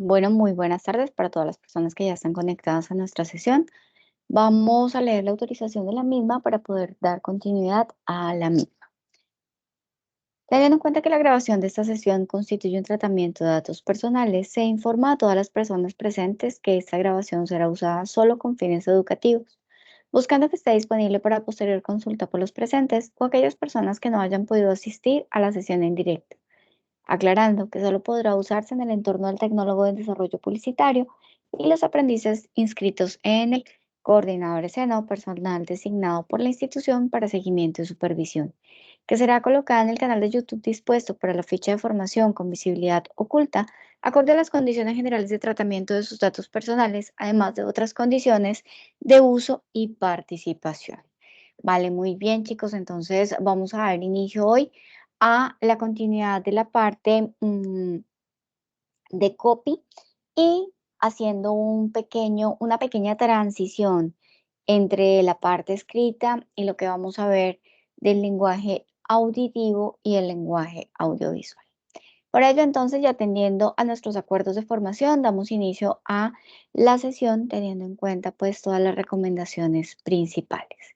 Bueno, muy buenas tardes para todas las personas que ya están conectadas a nuestra sesión. Vamos a leer la autorización de la misma para poder dar continuidad a la misma. Teniendo en cuenta que la grabación de esta sesión constituye un tratamiento de datos personales, se informa a todas las personas presentes que esta grabación será usada solo con fines educativos, buscando que esté disponible para posterior consulta por los presentes o aquellas personas que no hayan podido asistir a la sesión en directo, aclarando que solo podrá usarse en el entorno del tecnólogo de desarrollo publicitario y los aprendices inscritos en el coordinador escena o personal designado por la institución para seguimiento y supervisión, que será colocada en el canal de YouTube dispuesto para la ficha de formación con visibilidad oculta, acorde a las condiciones generales de tratamiento de sus datos personales, además de otras condiciones de uso y participación. Vale, muy bien, chicos. Entonces vamos a dar inicio hoy a la continuidad de la parte de copy y haciendo una pequeña transición entre la parte escrita y lo que vamos a ver del lenguaje auditivo y el lenguaje audiovisual. Por ello, entonces, y atendiendo a nuestros acuerdos de formación, damos inicio a la sesión teniendo en cuenta pues todas las recomendaciones principales.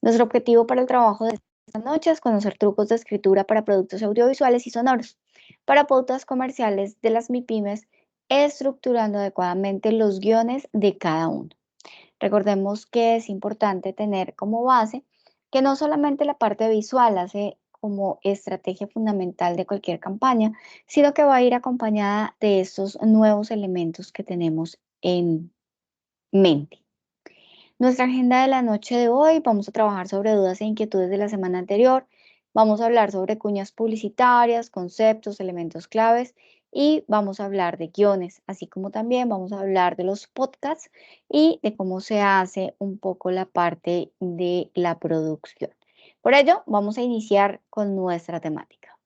Nuestro objetivo para el trabajo de esta noche es conocer trucos de escritura para productos audiovisuales y sonoros, para pautas comerciales de las MIPYMES, estructurando adecuadamente los guiones de cada uno. Recordemos que es importante tener como base que no solamente la parte visual hace como estrategia fundamental de cualquier campaña, sino que va a ir acompañada de estos nuevos elementos que tenemos en mente. Nuestra agenda de la noche de hoy, vamos a trabajar sobre dudas e inquietudes de la semana anterior, vamos a hablar sobre cuñas publicitarias, conceptos, elementos claves y vamos a hablar de guiones, así como también vamos a hablar de los podcasts y de cómo se hace un poco la parte de la producción. Por ello, vamos a iniciar con nuestra temática.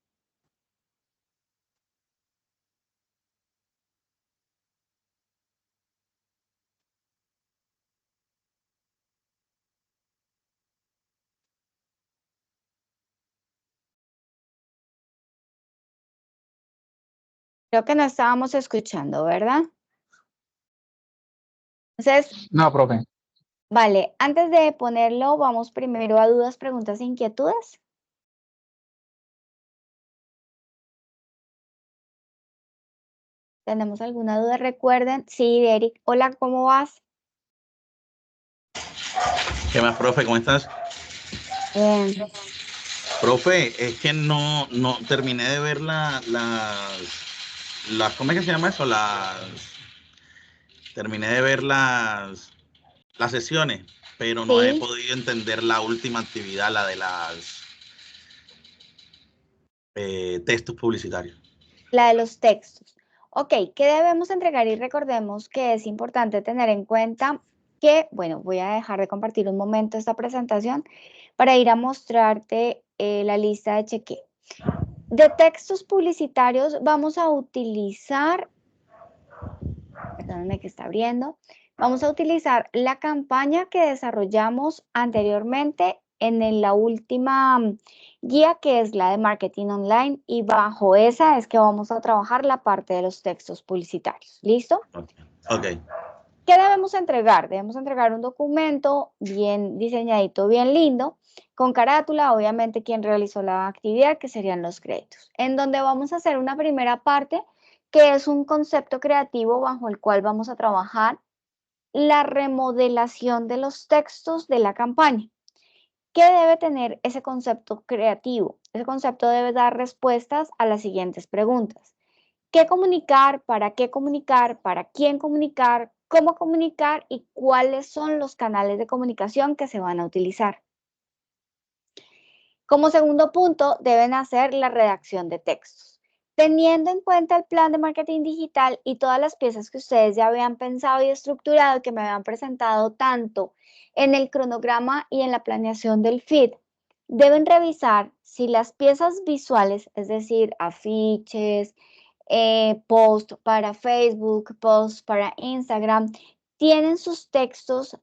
Creo que no estábamos escuchando, ¿verdad? Entonces, No, profe. vale, antes de ponerlo, vamos primero a dudas, preguntas e inquietudes. ¿Tenemos alguna duda? Recuerden, sí, Eric, hola, ¿cómo vas? ¿Qué más, profe? ¿Cómo estás? Bien. Profe, es que no terminé de ver ¿cómo es que se llama eso? Terminé de ver las sesiones, pero no he Sí, podido entender la última actividad, la de las textos publicitarios. la de los textos. Ok, ¿qué debemos entregar? Y recordemos que es importante tener en cuenta que, bueno, voy a dejar de compartir un momento esta presentación para ir a mostrarte la lista de chequeo. De textos publicitarios vamos a utilizar, perdónenme que está abriendo, vamos a utilizar la campaña que desarrollamos anteriormente en la última guía, que es la de marketing online, y bajo esa es que vamos a trabajar la parte de los textos publicitarios. ¿Listo? Ok. ¿Qué debemos entregar? Debemos entregar un documento bien diseñadito, bien lindo, con carátula, obviamente quien realizó la actividad, que serían los créditos, en donde vamos a hacer una primera parte que es un concepto creativo bajo el cual vamos a trabajar la remodelación de los textos de la campaña. ¿Qué debe tener ese concepto creativo? Ese concepto debe dar respuestas a las siguientes preguntas. ¿Qué comunicar? ¿Para quién comunicar? ¿Cómo comunicar? ¿Y cuáles son los canales de comunicación que se van a utilizar? Como segundo punto, deben hacer la redacción de textos. Teniendo en cuenta el plan de marketing digital y todas las piezas que ustedes ya habían pensado y estructurado, que me habían presentado tanto en el cronograma y en la planeación del feed, deben revisar si las piezas visuales, es decir, afiches, post para Facebook, post para Instagram, tienen sus textos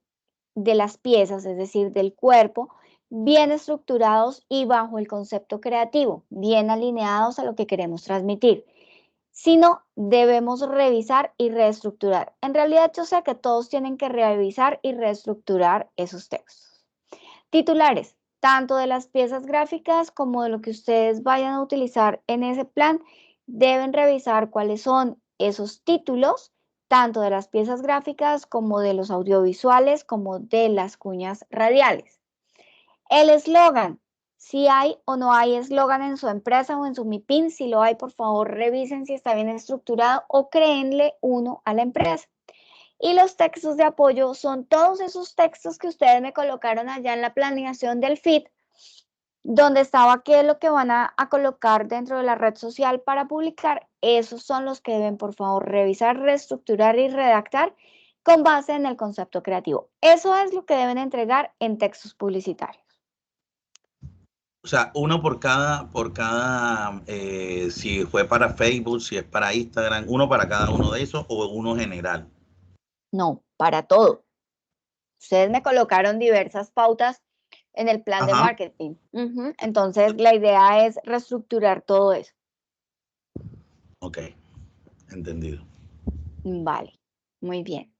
de las piezas, es decir, del cuerpo, bien estructurados y bajo el concepto creativo, bien alineados a lo que queremos transmitir. sino debemos revisar y reestructurar. En realidad yo sé que todos tienen que revisar y reestructurar esos textos. Titulares, tanto de las piezas gráficas como de lo que ustedes vayan a utilizar en ese plan, deben revisar cuáles son esos títulos, tanto de las piezas gráficas como de los audiovisuales, como de las cuñas radiales. El eslogan, si hay o no hay eslogan en su empresa o en su MIPIN, si lo hay, por favor, revisen si está bien estructurado o créenle uno a la empresa. Y los textos de apoyo son todos esos textos que ustedes me colocaron allá en la planeación del feed, donde estaba qué es lo que van a colocar dentro de la red social para publicar. Esos son los que deben, por favor, revisar, reestructurar y redactar con base en el concepto creativo. Eso es lo que deben entregar en textos publicitarios. O sea, uno por cada, si fue para Facebook, si es para Instagram, uno para cada uno de esos o uno general. No, para todo. Ustedes me colocaron diversas pautas en el plan de marketing. Entonces, la idea es reestructurar todo eso. Ok, entendido. Vale, muy bien.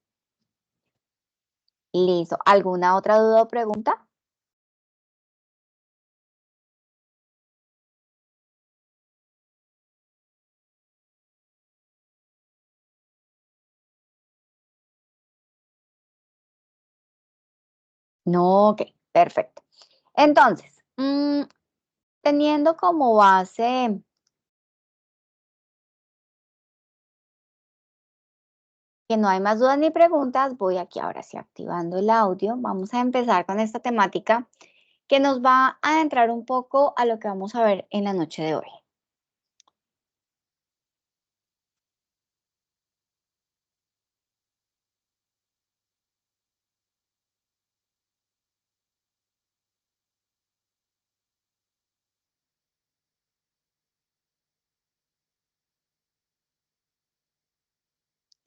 Listo. ¿Alguna otra duda o pregunta? No, ok, perfecto. Entonces, teniendo como base que no hay más dudas ni preguntas, voy aquí ahora sí activando el audio. Vamos a empezar con esta temática que nos va a adentrar un poco a lo que vamos a ver en la noche de hoy.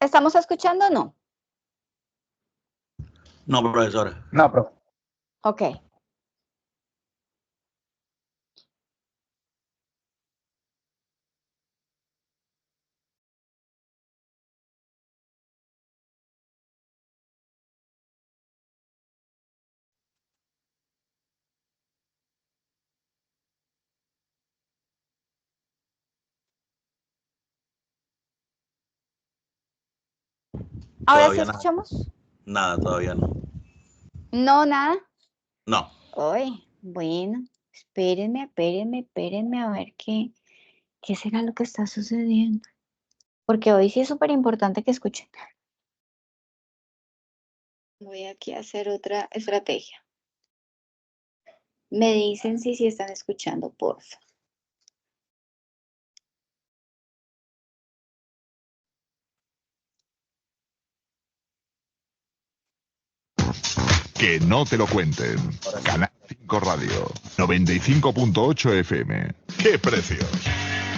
¿Estamos escuchando o no? No, profesora. No, profe. Ok. ¿Ahora sí Todavía nada. escuchamos? Nada, todavía no. No, nada. No. Ay, bueno, espérenme a ver qué será lo que está sucediendo. Porque hoy sí es súper importante que escuchen. Voy aquí a hacer otra estrategia. Me dicen si están escuchando, porfa. Que no te lo cuenten. Canal 5 Radio, 95.8 FM. ¡Qué precios!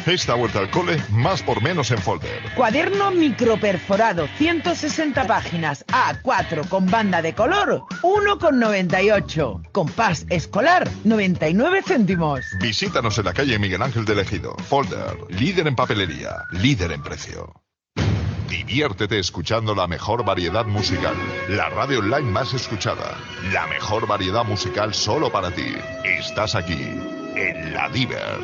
Esta vuelta al cole, más por menos en Folder. Cuaderno microperforado, 160 páginas, A4 con banda de color, 1,98. Compás escolar, 99 céntimos. Visítanos en la calle Miguel Ángel del Ejido. Folder, líder en papelería, líder en precio. Diviértete escuchando la mejor variedad musical. La radio online más escuchada. La mejor variedad musical solo para ti. Estás aquí, en La Diver.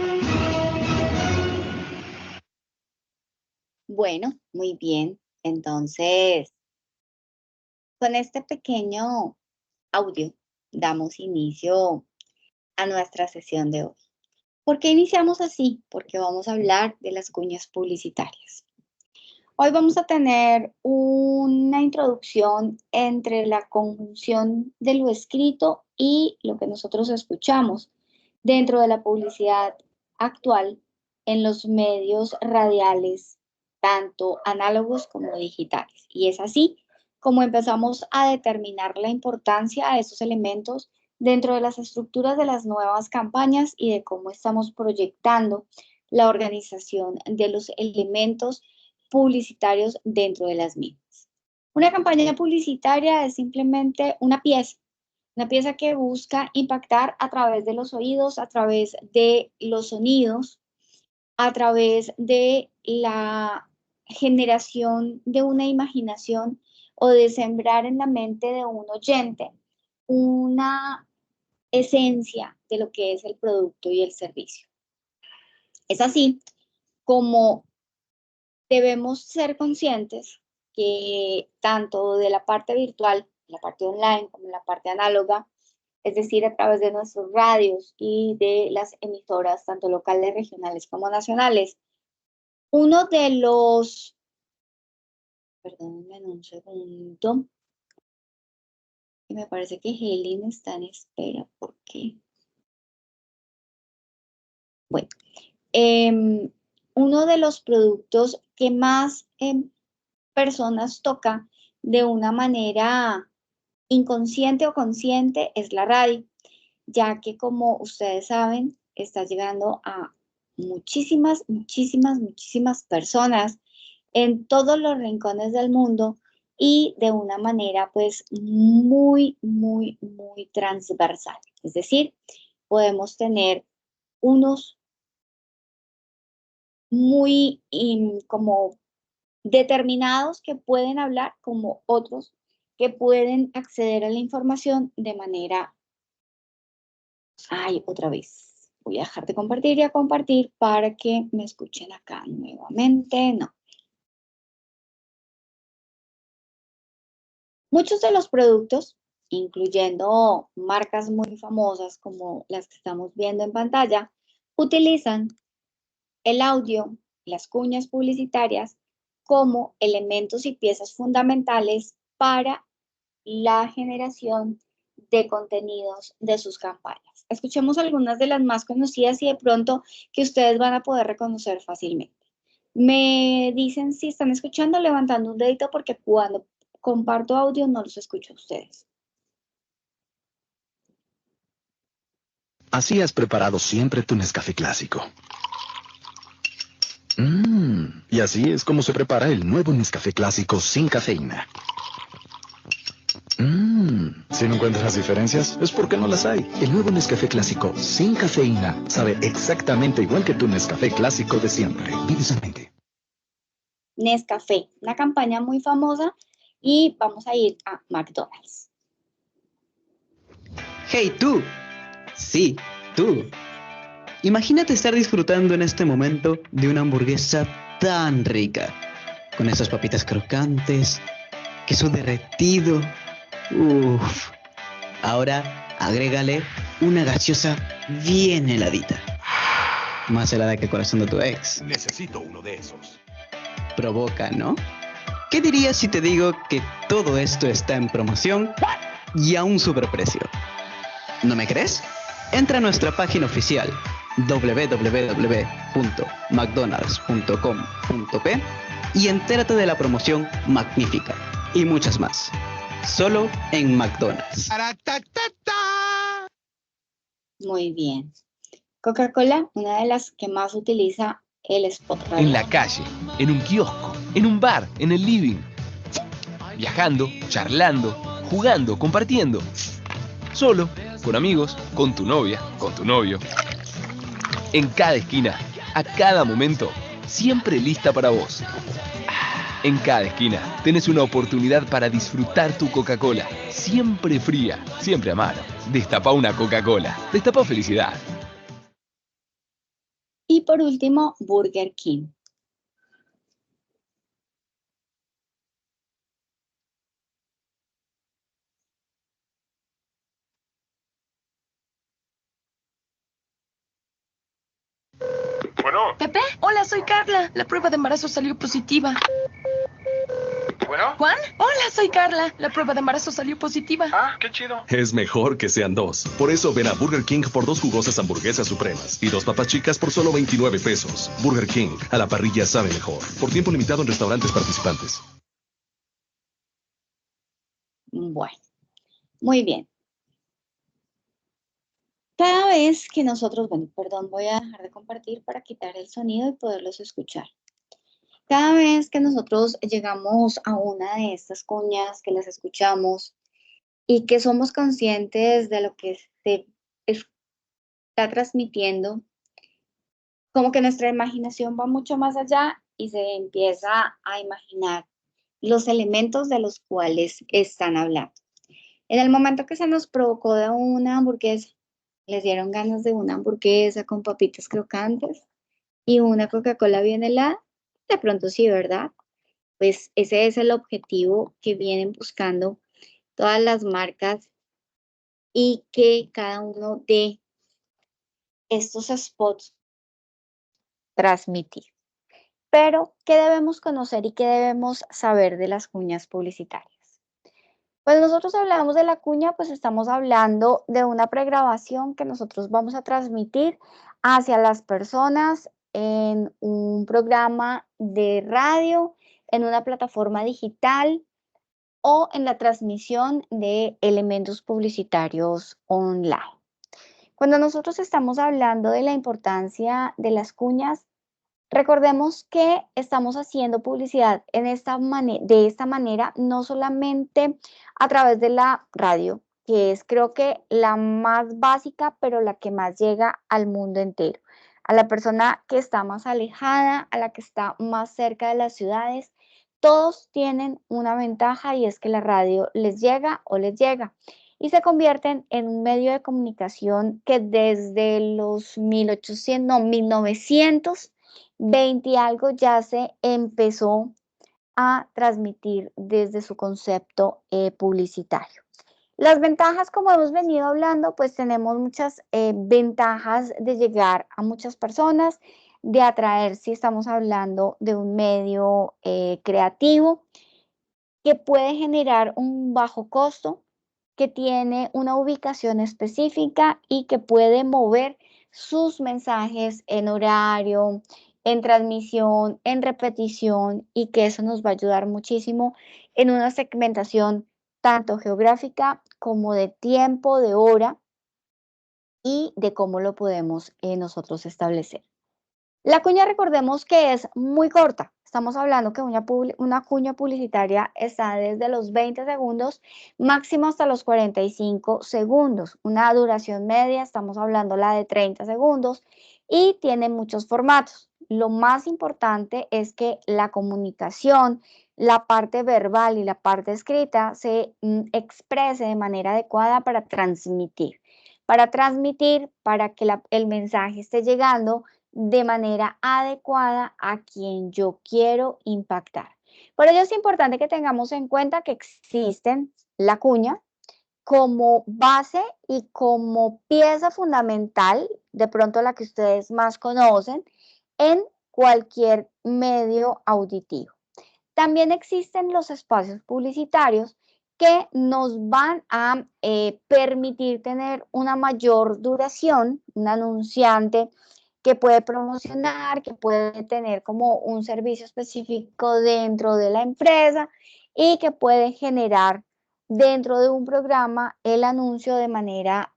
Bueno, muy bien. Entonces, con este pequeño audio, damos inicio a nuestra sesión de hoy. ¿Por qué iniciamos así? Porque vamos a hablar de las cuñas publicitarias. Hoy vamos a tener una introducción entre la conjunción de lo escrito y lo que nosotros escuchamos dentro de la publicidad actual en los medios radiales, tanto análogos como digitales. Y es así como empezamos a determinar la importancia de esos elementos dentro de las estructuras de las nuevas campañas y de cómo estamos proyectando la organización de los elementos publicitarios dentro de las mismas. Una campaña publicitaria es simplemente una pieza que busca impactar a través de los oídos, a través de los sonidos, a través de la generación de una imaginación o de sembrar en la mente de un oyente una esencia de lo que es el producto y el servicio. Es así como debemos ser conscientes que tanto de la parte virtual, la parte online, como la parte análoga, es decir, a través de nuestros radios y de las emisoras, tanto locales, regionales como nacionales, uno de los, perdónenme un segundo, que me parece que Helen está en espera, ¿por qué? Bueno, uno de los productos que más personas toca de una manera inconsciente o consciente es la radio, ya que como ustedes saben, está llegando a muchísimas, muchísimas, muchísimas personas en todos los rincones del mundo y de una manera pues muy, muy, muy transversal. Es decir, podemos tener unos muy como determinados que pueden hablar como otros que pueden acceder a la información de manera... Ay, otra vez. Voy a dejar de compartir y a compartir para que me escuchen acá nuevamente. No. Muchos de los productos, incluyendo marcas muy famosas como las que estamos viendo en pantalla, utilizan el audio, las cuñas publicitarias como elementos y piezas fundamentales para la generación de contenidos de sus campañas. Escuchemos algunas de las más conocidas y de pronto que ustedes van a poder reconocer fácilmente. Me dicen si están escuchando levantando un dedito porque cuando comparto audio no los escucho a ustedes. Así has preparado siempre tu Nescafé clásico. Y así es como se prepara el nuevo Nescafé clásico sin cafeína. Si no encuentras diferencias, es porque no las hay. El nuevo Nescafé clásico sin cafeína sabe exactamente igual que tu Nescafé clásico de siempre. Vive sanamente. Nescafé, una campaña muy famosa y vamos a ir a McDonald's. Hey, tú. Sí, tú. Imagínate estar disfrutando en este momento de una hamburguesa tan rica, con esas papitas crocantes, queso derretido. Uff. Ahora agrégale una gaseosa bien heladita. Más helada que el corazón de tu ex. Necesito uno de esos. Provoca, ¿no? ¿Qué dirías si te digo que todo esto está en promoción y a un superprecio? ¿No me crees? Entra a nuestra página oficial www.mcdonalds.com.p y entérate de la promoción magnífica y muchas más. Solo en McDonald's. Muy bien. Coca-Cola, una de las que más utiliza el spot radial. En la calle, en un kiosco, en un bar, en el living. Viajando, charlando, jugando, compartiendo. Solo, con amigos, con tu novia, con tu novio. En cada esquina, a cada momento, siempre lista para vos. En cada esquina tenés una oportunidad para disfrutar tu Coca-Cola. Siempre fría, siempre a mano. Destapá una Coca-Cola. Destapá felicidad. Y por último, Burger King. Bueno. Pepe, hola, soy Carla. La prueba de embarazo salió positiva. Bueno. Juan, hola, soy Carla. La prueba de embarazo salió positiva. Ah, qué chido. Es mejor que sean dos. Por eso ven a Burger King por 2 jugosas hamburguesas supremas y 2 papas chicas por solo 29 pesos. Burger King, a la parrilla sabe mejor. Por tiempo limitado en restaurantes participantes. Bueno, muy bien. Cada vez que nosotros, bueno, perdón, voy a dejar de compartir para quitar el sonido y poderlos escuchar. Cada vez que nosotros llegamos a una de estas cuñas, que las escuchamos y que somos conscientes de lo que se está transmitiendo, como que nuestra imaginación va mucho más allá y se empieza a imaginar los elementos de los cuales están hablando. En el momento que se nos provocó de una hamburguesa, les dieron ganas de una hamburguesa con papitas crocantes y una Coca-Cola bien helada, de pronto sí, ¿verdad? Pues ese es el objetivo que vienen buscando todas las marcas y que cada uno de estos spots transmitir. Pero, ¿qué debemos conocer y qué debemos saber de las cuñas publicitarias? Pues nosotros hablamos de la cuña, pues estamos hablando de una pregrabación que nosotros vamos a transmitir hacia las personas en un programa de radio, en una plataforma digital o en la transmisión de elementos publicitarios online. Cuando nosotros estamos hablando de la importancia de las cuñas, recordemos que estamos haciendo publicidad de esta manera, no solamente a través de la radio, que es creo que la más básica, pero la que más llega al mundo entero, a la persona que está más alejada, a la que está más cerca de las ciudades. Todos tienen una ventaja y es que la radio les llega o les llega y se convierten en un medio de comunicación que desde los 1920 y algo ya se empezó a transmitir desde su concepto publicitario. Las ventajas, como hemos venido hablando, pues tenemos muchas ventajas de llegar a muchas personas, de atraer, si estamos hablando de un medio creativo, que puede generar un bajo costo, que tiene una ubicación específica y que puede mover sus mensajes en horario, en transmisión, en repetición y que eso nos va a ayudar muchísimo en una segmentación tanto geográfica como de tiempo, de hora y de cómo lo podemos nosotros establecer. La cuña, recordemos que es muy corta. Estamos hablando que una cuña publicitaria está desde los 20 segundos, máximo hasta los 45 segundos. Una duración media, estamos hablando la de 30 segundos y tiene muchos formatos. Lo más importante es que la comunicación, la parte verbal y la parte escrita se exprese de manera adecuada para transmitir, para que el mensaje esté llegando de manera adecuada a quien yo quiero impactar. Por ello es importante que tengamos en cuenta que existen la cuña como base y como pieza fundamental, de pronto la que ustedes más conocen, en cualquier medio auditivo. También existen los espacios publicitarios que nos van a permitir tener una mayor duración, un anunciante que puede promocionar, que puede tener como un servicio específico dentro de la empresa y que puede generar dentro de un programa el anuncio de manera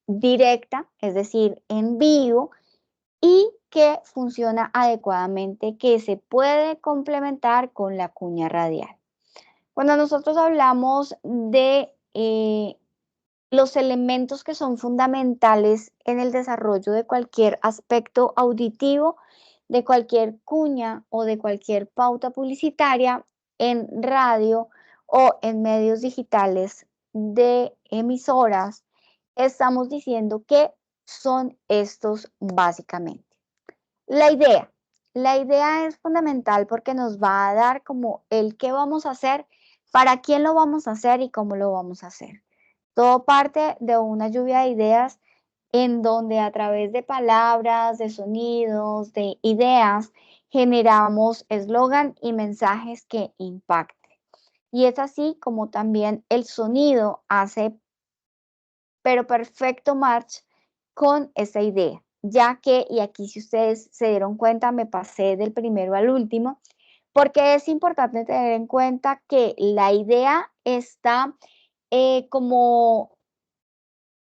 directa, es decir, en vivo, y que funciona adecuadamente, que se puede complementar con la cuña radial. Cuando nosotros hablamos de los elementos que son fundamentales en el desarrollo de cualquier aspecto auditivo, de cualquier cuña o de cualquier pauta publicitaria en radio o en medios digitales de emisoras, estamos diciendo que son estos básicamente. La idea es fundamental porque nos va a dar como el qué vamos a hacer, para quién lo vamos a hacer y cómo lo vamos a hacer. Todo parte de una lluvia de ideas en donde a través de palabras, de sonidos, de ideas, generamos eslogan y mensajes que impacten. Y es así como también el sonido hace, pero perfecto match con esa idea, ya que, y aquí si ustedes se dieron cuenta, me pasé del primero al último, porque es importante tener en cuenta que la idea está como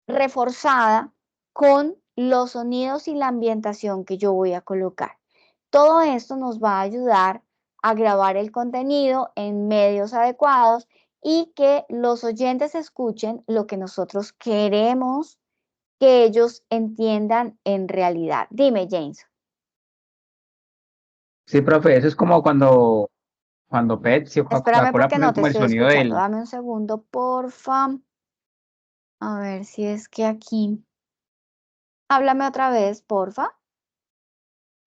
reforzada con los sonidos y la ambientación que yo voy a colocar. Todo esto nos va a ayudar a grabar el contenido en medios adecuados y que los oyentes escuchen lo que nosotros queremos que ellos entiendan en realidad. Dime, James. Sí, profe, eso es como cuando Pepsi o Espérame Coca-Cola porque no ponen te como el estoy sonido escuchando. del... Dame un segundo, porfa. A ver si es que aquí. Háblame otra vez, porfa.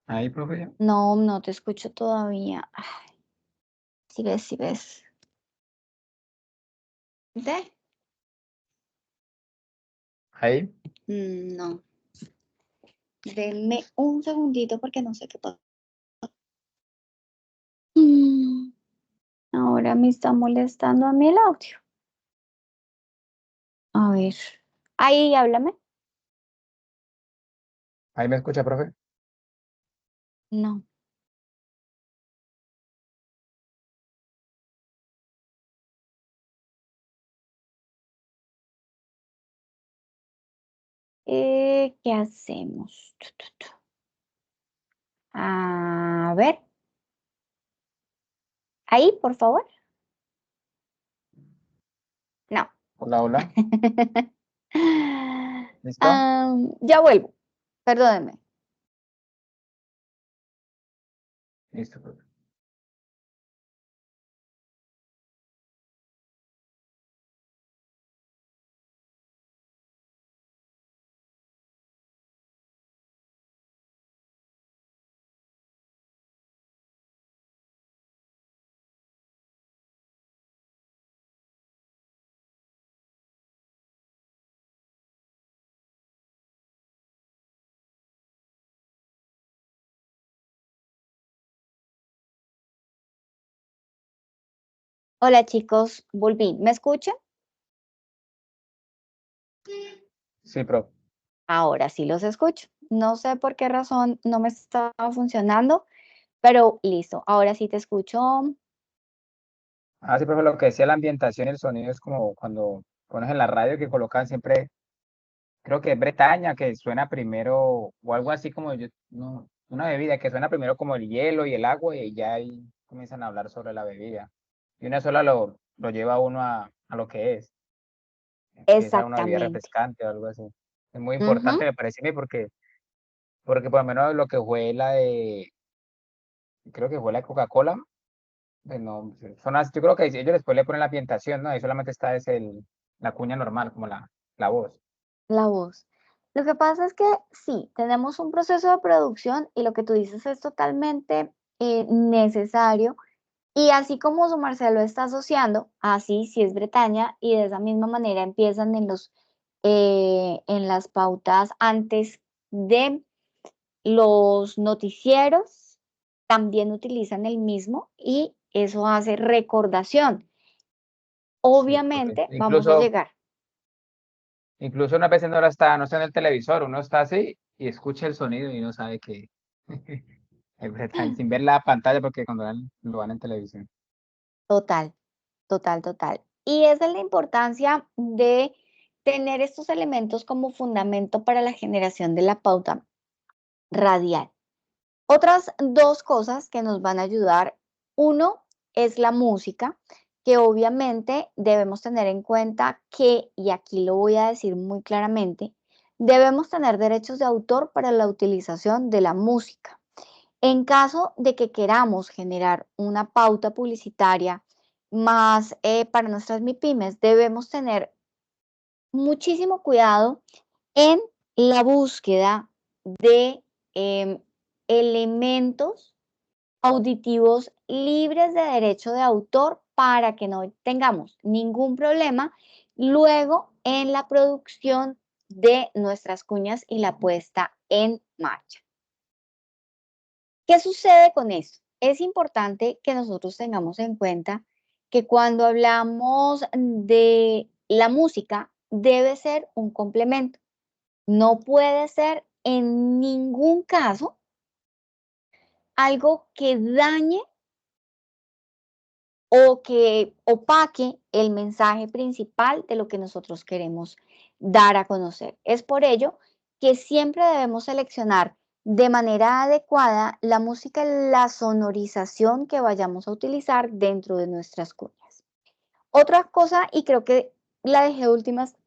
Ahí, profe. No, no te escucho todavía. Ay, si ves, si ves. ¿De? Ahí. No. Denme un segundito porque no sé qué pasa. Ahora me está molestando a mí el audio. A ver. Ahí, háblame. Ahí me escucha, profe. No. ¿Qué hacemos? A ver. Ahí, por favor. No. Hola, hola. ¿Listo? Ya vuelvo. Perdónenme. Listo, profe. Hola, chicos. Volví. ¿Me escuchan? Sí, profe. Ahora sí los escucho. No sé por qué razón no me estaba funcionando, pero listo. Ahora sí te escucho. Ah, sí, profe, lo que decía la ambientación y el sonido es como cuando pones en la radio que colocan siempre, creo que es Bretaña, que suena primero, o algo así como yo, no, una bebida que suena primero como el hielo y el agua y ya ahí comienzan a hablar sobre la bebida. Y una sola lo lleva a uno a lo que es, que sea una bebida Exactamente. refrescante o algo así. Es muy Ujú. importante, me parece a mí, porque por lo menos lo que fue la de, creo que fue la de Coca-Cola, no, yo creo que ellos después le ponen la ambientación, ¿no? Ahí solamente está la cuña normal, como la voz. La voz. Lo que pasa es que sí, tenemos un proceso de producción y lo que tú dices es totalmente necesario. Y así como su Marcelo está asociando, así sí es Bretaña, y de esa misma manera empiezan en las pautas antes de los noticieros, también utilizan el mismo y eso hace recordación. Sí, porque Obviamente vamos a llegar. incluso una vez no está en el televisor, uno está así y escucha el sonido y no sabe que es Bretaña, sin ver la pantalla porque cuando lo van en televisión. Total, total, total. Y esa es la importancia de tener estos elementos como fundamento para la generación de la pauta radial. Otras dos cosas que nos van a ayudar, uno es la música, que obviamente debemos tener en cuenta que, y aquí lo voy a decir muy claramente, debemos tener derechos de autor para la utilización de la música. En caso de que queramos generar una pauta publicitaria más para nuestras MIPYMES, debemos tener muchísimo cuidado en la búsqueda de em, elementos auditivos libres de derecho de autor para que no tengamos ningún problema luego en la producción de nuestras cuñas y la puesta en marcha. ¿Qué sucede con esto? Es importante que nosotros tengamos en cuenta que cuando hablamos de la música debe ser un complemento. No puede ser en ningún caso algo que dañe o que opaque el mensaje principal de lo que nosotros queremos dar a conocer. Es por ello que siempre debemos seleccionar de manera adecuada la música y la sonorización que vayamos a utilizar dentro de nuestras cuñas. Otra cosa, y creo que la dejé últimas,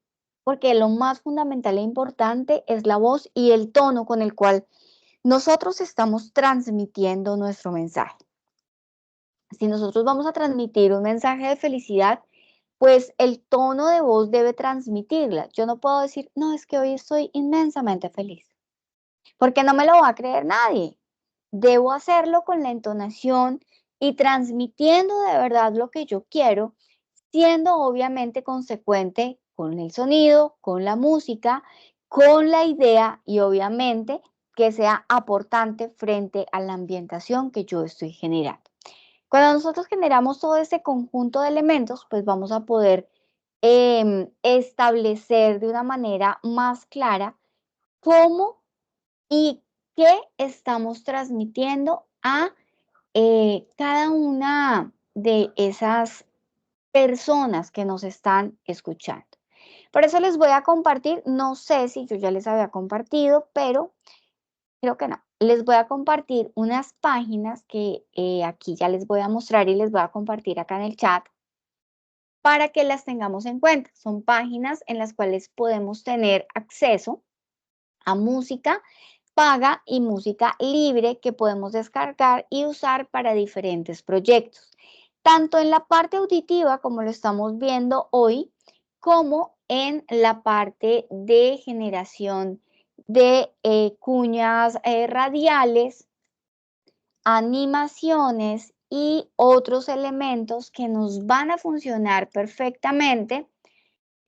porque lo más fundamental e importante es la voz y el tono con el cual nosotros estamos transmitiendo nuestro mensaje. Si nosotros vamos a transmitir un mensaje de felicidad, pues el tono de voz debe transmitirla. Yo no puedo decir, no, es que hoy estoy inmensamente feliz, porque no me lo va a creer nadie. Debo hacerlo con la entonación y transmitiendo de verdad lo que yo quiero, siendo obviamente consecuente con el sonido, con la música, con la idea y obviamente que sea aportante frente a la ambientación que yo estoy generando. Cuando nosotros generamos todo ese conjunto de elementos, pues vamos a poder establecer de una manera más clara cómo y qué estamos transmitiendo a cada una de esas personas que nos están escuchando. Por eso les voy a compartir, no sé si yo ya les había compartido, pero creo que no. Les voy a compartir unas páginas que aquí ya les voy a mostrar y les voy a compartir acá en el chat para que las tengamos en cuenta. Son páginas en las cuales podemos tener acceso a música paga y música libre que podemos descargar y usar para diferentes proyectos, tanto en la parte auditiva como lo estamos viendo hoy, como en la parte de generación de cuñas radiales, animaciones y otros elementos que nos van a funcionar perfectamente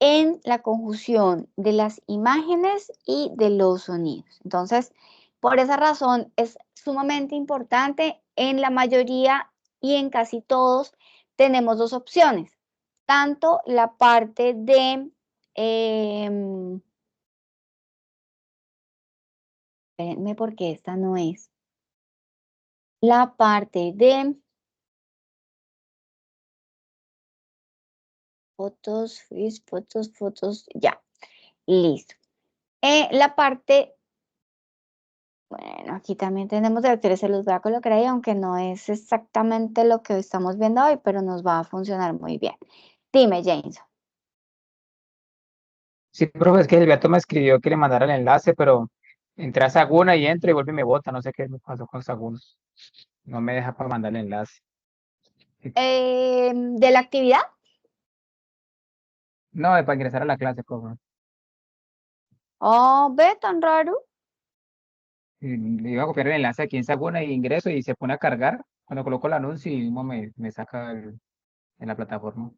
en la conjunción de las imágenes y de los sonidos. Entonces, por esa razón es sumamente importante. En la mayoría y en casi todos tenemos dos opciones, tanto la parte de espérenme porque esta no es la parte de fotos, ya, listo. La parte, bueno, aquí también tenemos directores, se los voy a colocar ahí, aunque no es exactamente lo que estamos viendo hoy, pero nos va a funcionar muy bien. Dime, Jameson. Sí, profe, es que Gilberto me escribió que le mandara el enlace, pero entré a Saguna y entro y vuelve y me bota. No sé qué me pasó con Saguna. No me deja para mandar el enlace. ¿De la actividad? No, es para ingresar a la clase, profe. Oh, ve, tan raro. Y le iba a copiar el enlace aquí en Saguna y ingreso y se pone a cargar. Cuando coloco el anuncio y mismo me saca en la plataforma.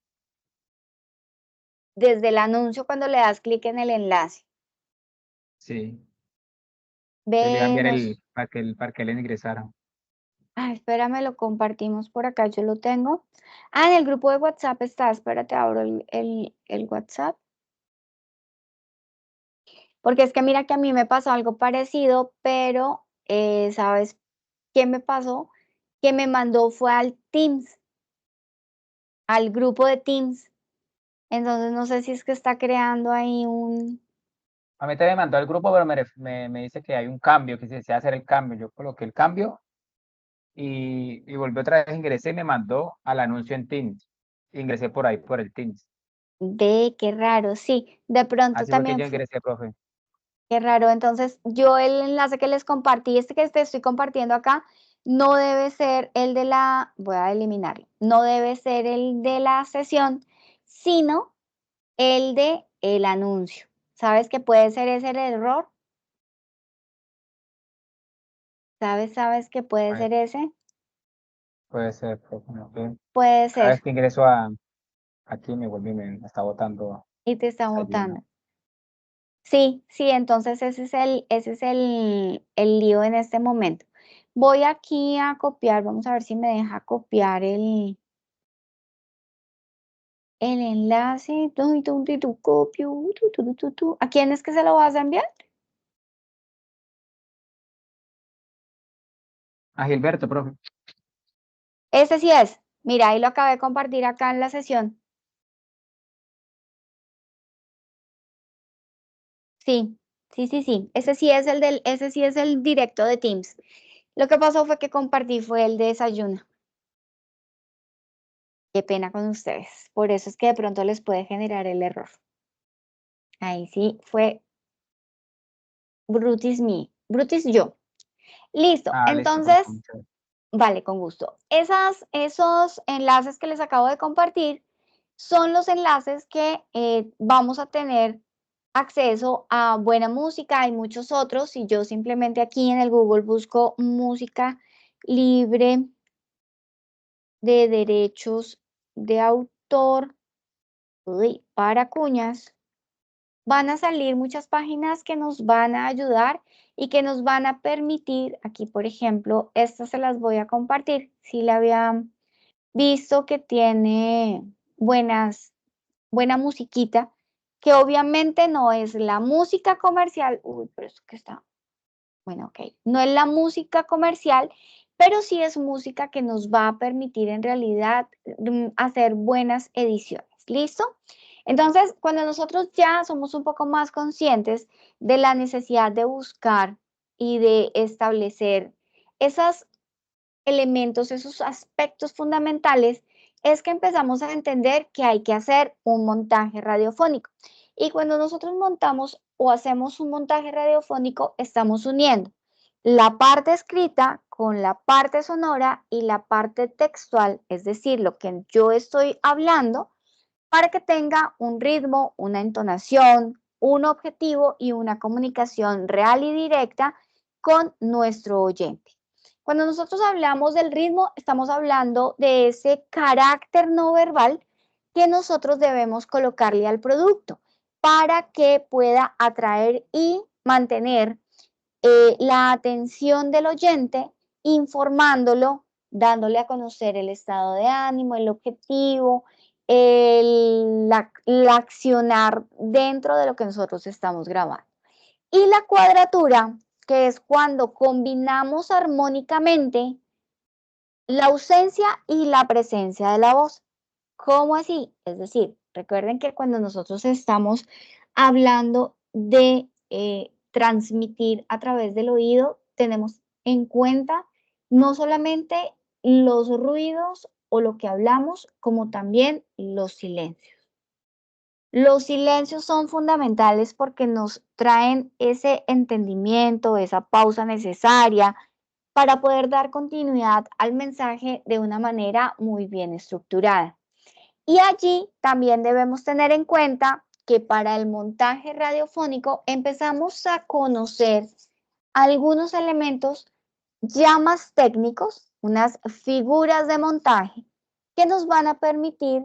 Desde el anuncio cuando le das clic en el enlace. Sí. Entonces le iba a enviar Venos. para que él ingresara. Ah, espérame, lo compartimos por acá, yo lo tengo. Ah, en el grupo de WhatsApp está, espérate, abro el WhatsApp. Porque es que mira que a mí me pasó algo parecido, pero ¿sabes qué me pasó? Que me mandó fue al Teams, al grupo de Teams. Entonces no sé si es que está creando ahí un... A mí también me mandó al grupo, pero me dice que hay un cambio, que se desea hacer el cambio. Yo coloqué el cambio y volví otra vez, ingresé y me mandó al anuncio en Teams. Ingresé por ahí, por el Teams. Ve, qué raro, sí, de pronto Así fue que también yo fue, ingresé, profe. qué raro. Entonces yo el enlace que les compartí, este que te estoy compartiendo acá, no debe ser el de la, voy a eliminarlo, no debe ser el de la sesión, sino el de el anuncio. ¿Sabes que puede ser ese el error? ¿Sabes que puede Ay, ser ese? puede ser, profe. No sé. Puede Cada vez ser, que ingreso aquí me vuelve y me está botando y te está ayuda. botando. Sí, sí, entonces ese es el lío en este momento. Voy aquí a copiar, vamos a ver si me deja copiar el enlace. Copio. ¿A quién es que se lo vas a enviar? A Gilberto, profe. Ese sí es. Mira, ahí lo acabé de compartir acá en la sesión. Sí, sí. Ese sí es el directo de Teams. Lo que pasó fue que compartí fue el de desayuno. Qué pena con ustedes. Por eso es que de pronto les puede generar el error. Ahí sí fue Brutis me, Brutis yo. Listo, Listo, entonces, muchas gracias. vale, con gusto. Esos enlaces que les acabo de compartir son los enlaces que vamos a tener acceso a buena música. Hay muchos otros. Si yo simplemente aquí en el Google busco música libre de derechos de autor para cuñas, van a salir muchas páginas que nos van a ayudar y que nos van a permitir, aquí por ejemplo, estas se las voy a compartir, si la habían visto que tiene buena musiquita, que obviamente no es la música comercial, uy, pero eso que está, bueno, ok, no es la música comercial, pero sí es música que nos va a permitir en realidad hacer buenas ediciones, ¿listo? Entonces, cuando nosotros ya somos un poco más conscientes de la necesidad de buscar y de establecer esos elementos, esos aspectos fundamentales, es que empezamos a entender que hay que hacer un montaje radiofónico. Y cuando nosotros montamos o hacemos un montaje radiofónico, estamos uniendo la parte escrita con la parte sonora y la parte textual, es decir, lo que yo estoy hablando, para que tenga un ritmo, una entonación, un objetivo y una comunicación real y directa con nuestro oyente. Cuando nosotros hablamos del ritmo, estamos hablando de ese carácter no verbal que nosotros debemos colocarle al producto para que pueda atraer y mantener la atención del oyente, informándolo, dándole a conocer el estado de ánimo, el objetivo, la accionar dentro de lo que nosotros estamos grabando. Y la cuadratura, que es cuando combinamos armónicamente la ausencia y la presencia de la voz. ¿Cómo así? Es decir, recuerden que cuando nosotros estamos hablando de transmitir a través del oído, tenemos en cuenta no solamente los ruidos o lo que hablamos, como también los silencios. Los silencios son fundamentales porque nos traen ese entendimiento, esa pausa necesaria para poder dar continuidad al mensaje de una manera muy bien estructurada. Y allí también debemos tener en cuenta que para el montaje radiofónico empezamos a conocer algunos elementos ya más técnicos, unas figuras de montaje que nos van a permitir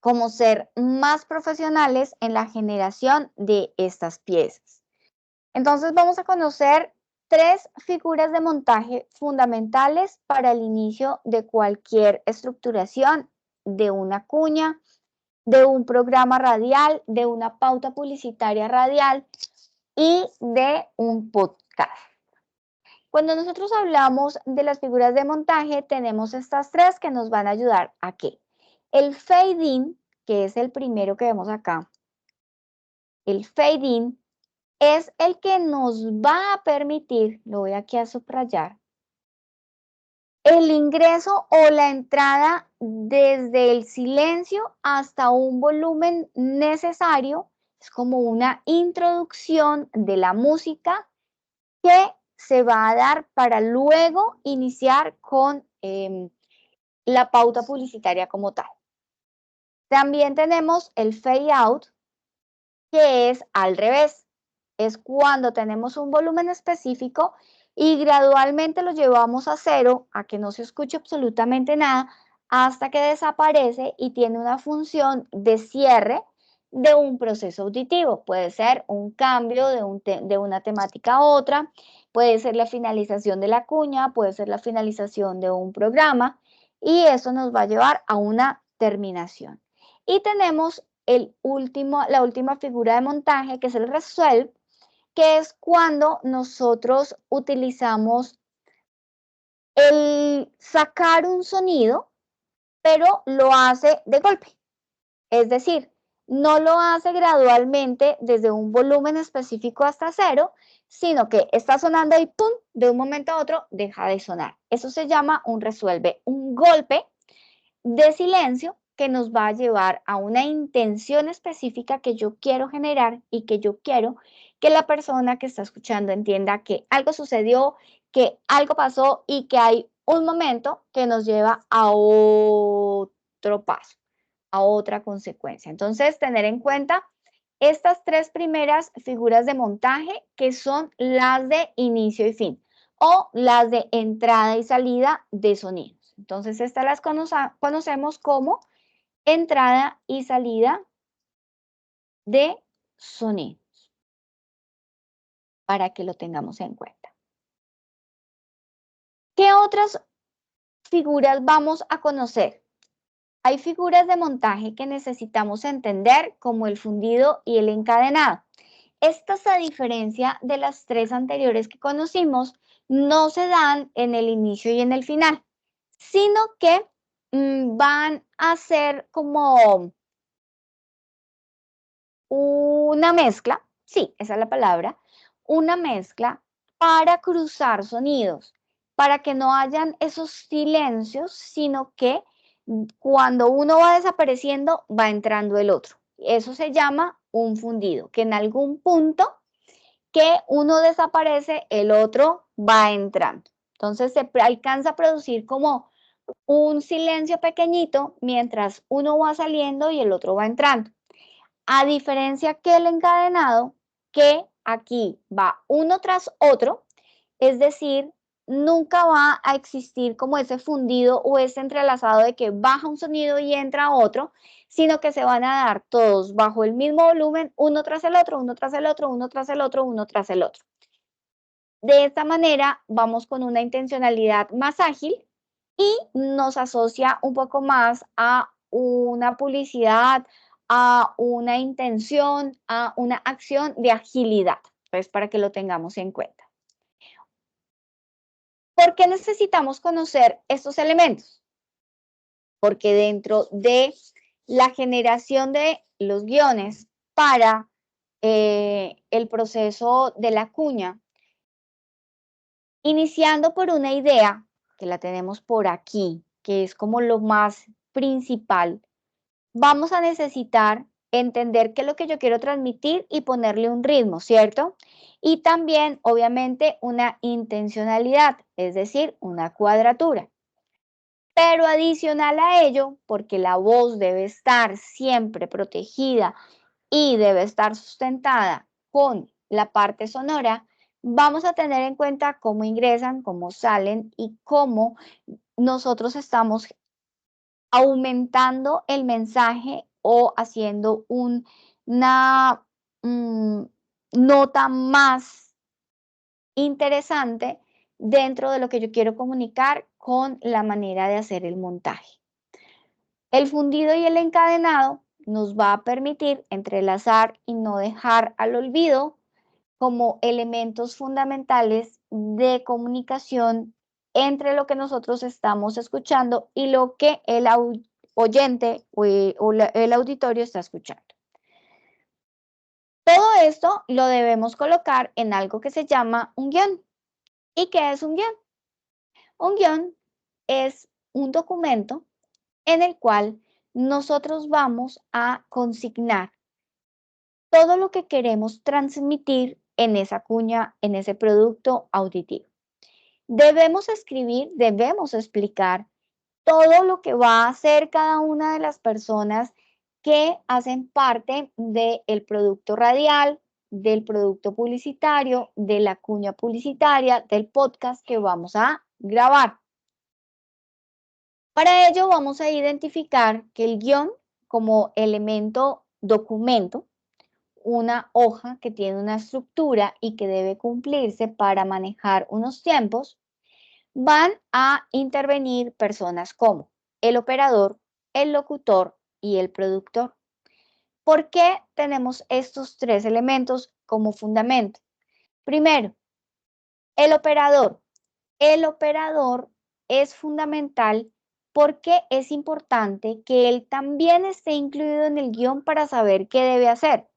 como ser más profesionales en la generación de estas piezas. Entonces vamos a conocer 3 figuras de montaje fundamentales para el inicio de cualquier estructuración de una cuña, de un programa radial, de una pauta publicitaria radial y de un podcast. Cuando nosotros hablamos de las figuras de montaje, tenemos estas 3 que nos van a ayudar a que el fade in, que es el primero que vemos acá, el fade in es el que nos va a permitir, lo voy aquí a subrayar, el ingreso o la entrada desde el silencio hasta un volumen necesario. Es como una introducción de la música que se va a dar para luego iniciar con la pauta publicitaria como tal. También tenemos el fade out, que es al revés. Es cuando tenemos un volumen específico y gradualmente lo llevamos a cero, a que no se escuche absolutamente nada, hasta que desaparece y tiene una función de cierre de un proceso auditivo. Puede ser un cambio de una temática a otra, puede ser la finalización de la cuña, puede ser la finalización de un programa, y eso nos va a llevar a una terminación. Y tenemos la última figura de montaje, que es el resuelve, que es cuando nosotros utilizamos el sacar un sonido, pero lo hace de golpe. Es decir, no lo hace gradualmente desde un volumen específico hasta cero, sino que está sonando y ¡pum!, de un momento a otro deja de sonar. Eso se llama un resuelve, un golpe de silencio que nos va a llevar a una intención específica que yo quiero generar y que yo quiero que la persona que está escuchando entienda que algo sucedió, que algo pasó y que hay un momento que nos lleva a otro paso, a otra consecuencia. Entonces, tener en cuenta estas tres primeras figuras de montaje que son las de inicio y fin o las de entrada y salida de sonidos. Entonces, estas las conocemos como entrada y salida de sonidos, para que lo tengamos en cuenta. ¿Qué otras figuras vamos a conocer? Hay figuras de montaje que necesitamos entender, como el fundido y el encadenado. Estas, a diferencia de las tres anteriores que conocimos, no se dan en el inicio y en el final, sino que van a ser como una mezcla, sí, esa es la palabra, una mezcla para cruzar sonidos, para que no hayan esos silencios, sino que cuando uno va desapareciendo, va entrando el otro. Eso se llama un fundido, que en algún punto que uno desaparece, el otro va entrando. Entonces se alcanza a producir como un silencio pequeñito mientras uno va saliendo y el otro va entrando. A diferencia que el encadenado, que aquí va uno tras otro, es decir, nunca va a existir como ese fundido o ese entrelazado de que baja un sonido y entra otro, sino que se van a dar todos bajo el mismo volumen, uno tras el otro, uno tras el otro, uno tras el otro, uno tras el otro. De esta manera vamos con una intencionalidad más ágil y nos asocia un poco más a una publicidad, a una intención, a una acción de agilidad, pues para que lo tengamos en cuenta. ¿Por qué necesitamos conocer estos elementos? Porque dentro de la generación de los guiones para el proceso de la cuña, iniciando por una idea, que la tenemos por aquí, que es como lo más principal, vamos a necesitar entender qué es lo que yo quiero transmitir y ponerle un ritmo, ¿cierto? Y también, obviamente, una intencionalidad, es decir, una cuadratura. Pero adicional a ello, porque la voz debe estar siempre protegida y debe estar sustentada con la parte sonora, vamos a tener en cuenta cómo ingresan, cómo salen y cómo nosotros estamos aumentando el mensaje o haciendo una nota más interesante dentro de lo que yo quiero comunicar con la manera de hacer el montaje. El fundido y el encadenado nos va a permitir entrelazar y no dejar al olvido como elementos fundamentales de comunicación entre lo que nosotros estamos escuchando y lo que el oyente o el auditorio está escuchando. Todo esto lo debemos colocar en algo que se llama un guión. ¿Y qué es un guión? Un guión es un documento en el cual nosotros vamos a consignar todo lo que queremos transmitir en esa cuña, en ese producto auditivo. Debemos escribir, debemos explicar todo lo que va a hacer cada una de las personas que hacen parte del producto radial, del producto publicitario, de la cuña publicitaria, del podcast que vamos a grabar. Para ello vamos a identificar que el guión como elemento documento, una hoja que tiene una estructura y que debe cumplirse para manejar unos tiempos, van a intervenir personas como el operador, el locutor y el productor. ¿Por qué tenemos estos tres elementos como fundamento? Primero, el operador. El operador es fundamental porque es importante que él también esté incluido en el guión para saber qué debe hacer.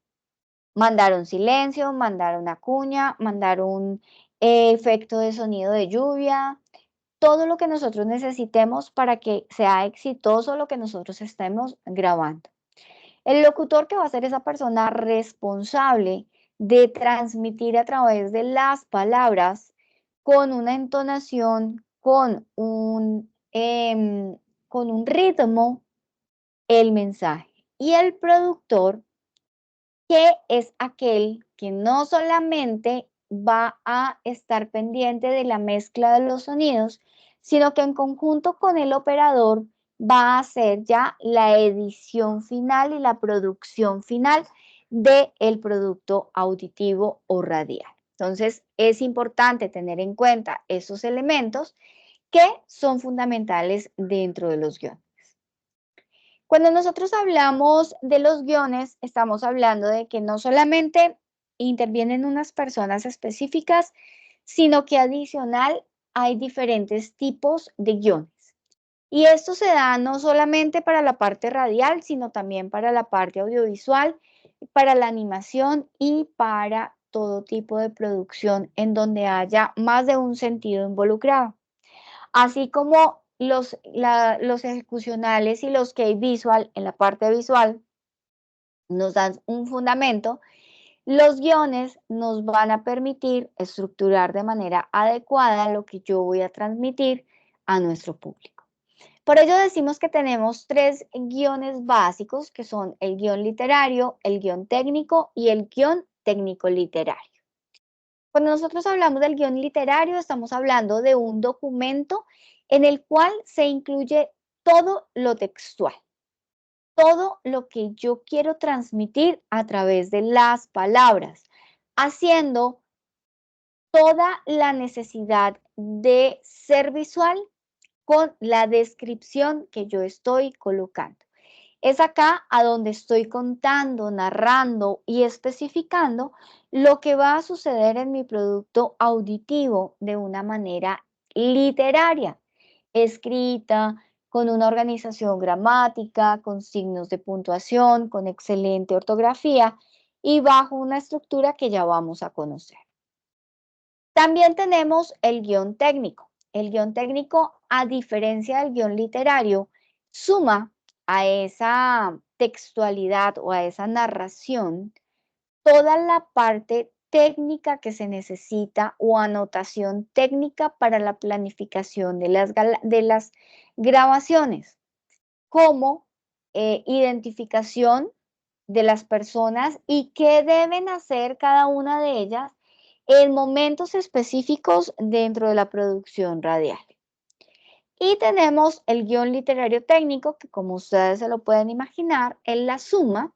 Mandar un silencio, mandar una cuña, mandar un efecto de sonido de lluvia, todo lo que nosotros necesitemos para que sea exitoso lo que nosotros estemos grabando. El locutor, que va a ser esa persona responsable de transmitir a través de las palabras con una entonación, con un ritmo, el mensaje. Y el productor, que es aquel que no solamente va a estar pendiente de la mezcla de los sonidos, sino que en conjunto con el operador va a hacer ya la edición final y la producción final del producto auditivo o radial. Entonces, es importante tener en cuenta esos elementos que son fundamentales dentro de los guiones. Cuando nosotros hablamos de los guiones, estamos hablando de que no solamente intervienen unas personas específicas, sino que adicional hay diferentes tipos de guiones. Y esto se da no solamente para la parte radial, sino también para la parte audiovisual, para la animación y para todo tipo de producción en donde haya más de un sentido involucrado. Así como los ejecucionales y los key visual en la parte visual nos dan un fundamento, los guiones nos van a permitir estructurar de manera adecuada lo que yo voy a transmitir a nuestro público. Por ello decimos que tenemos 3 guiones básicos, que son el guión literario, el guión técnico y el guión técnico literario. Cuando nosotros hablamos del guión literario, estamos hablando de un documento en el cual se incluye todo lo textual, todo lo que yo quiero transmitir a través de las palabras, haciendo toda la necesidad de ser visual con la descripción que yo estoy colocando. Es acá a donde estoy contando, narrando y especificando lo que va a suceder en mi producto auditivo de una manera literaria, escrita, con una organización gramática, con signos de puntuación, con excelente ortografía y bajo una estructura que ya vamos a conocer. También tenemos el guión técnico. El guión técnico, a diferencia del guión literario, suma a esa textualidad o a esa narración toda la parte técnica que se necesita o anotación técnica para la planificación de las grabaciones, como identificación de las personas y qué deben hacer cada una de ellas en momentos específicos dentro de la producción radial. Y tenemos el guión literario técnico, que como ustedes se lo pueden imaginar, es la suma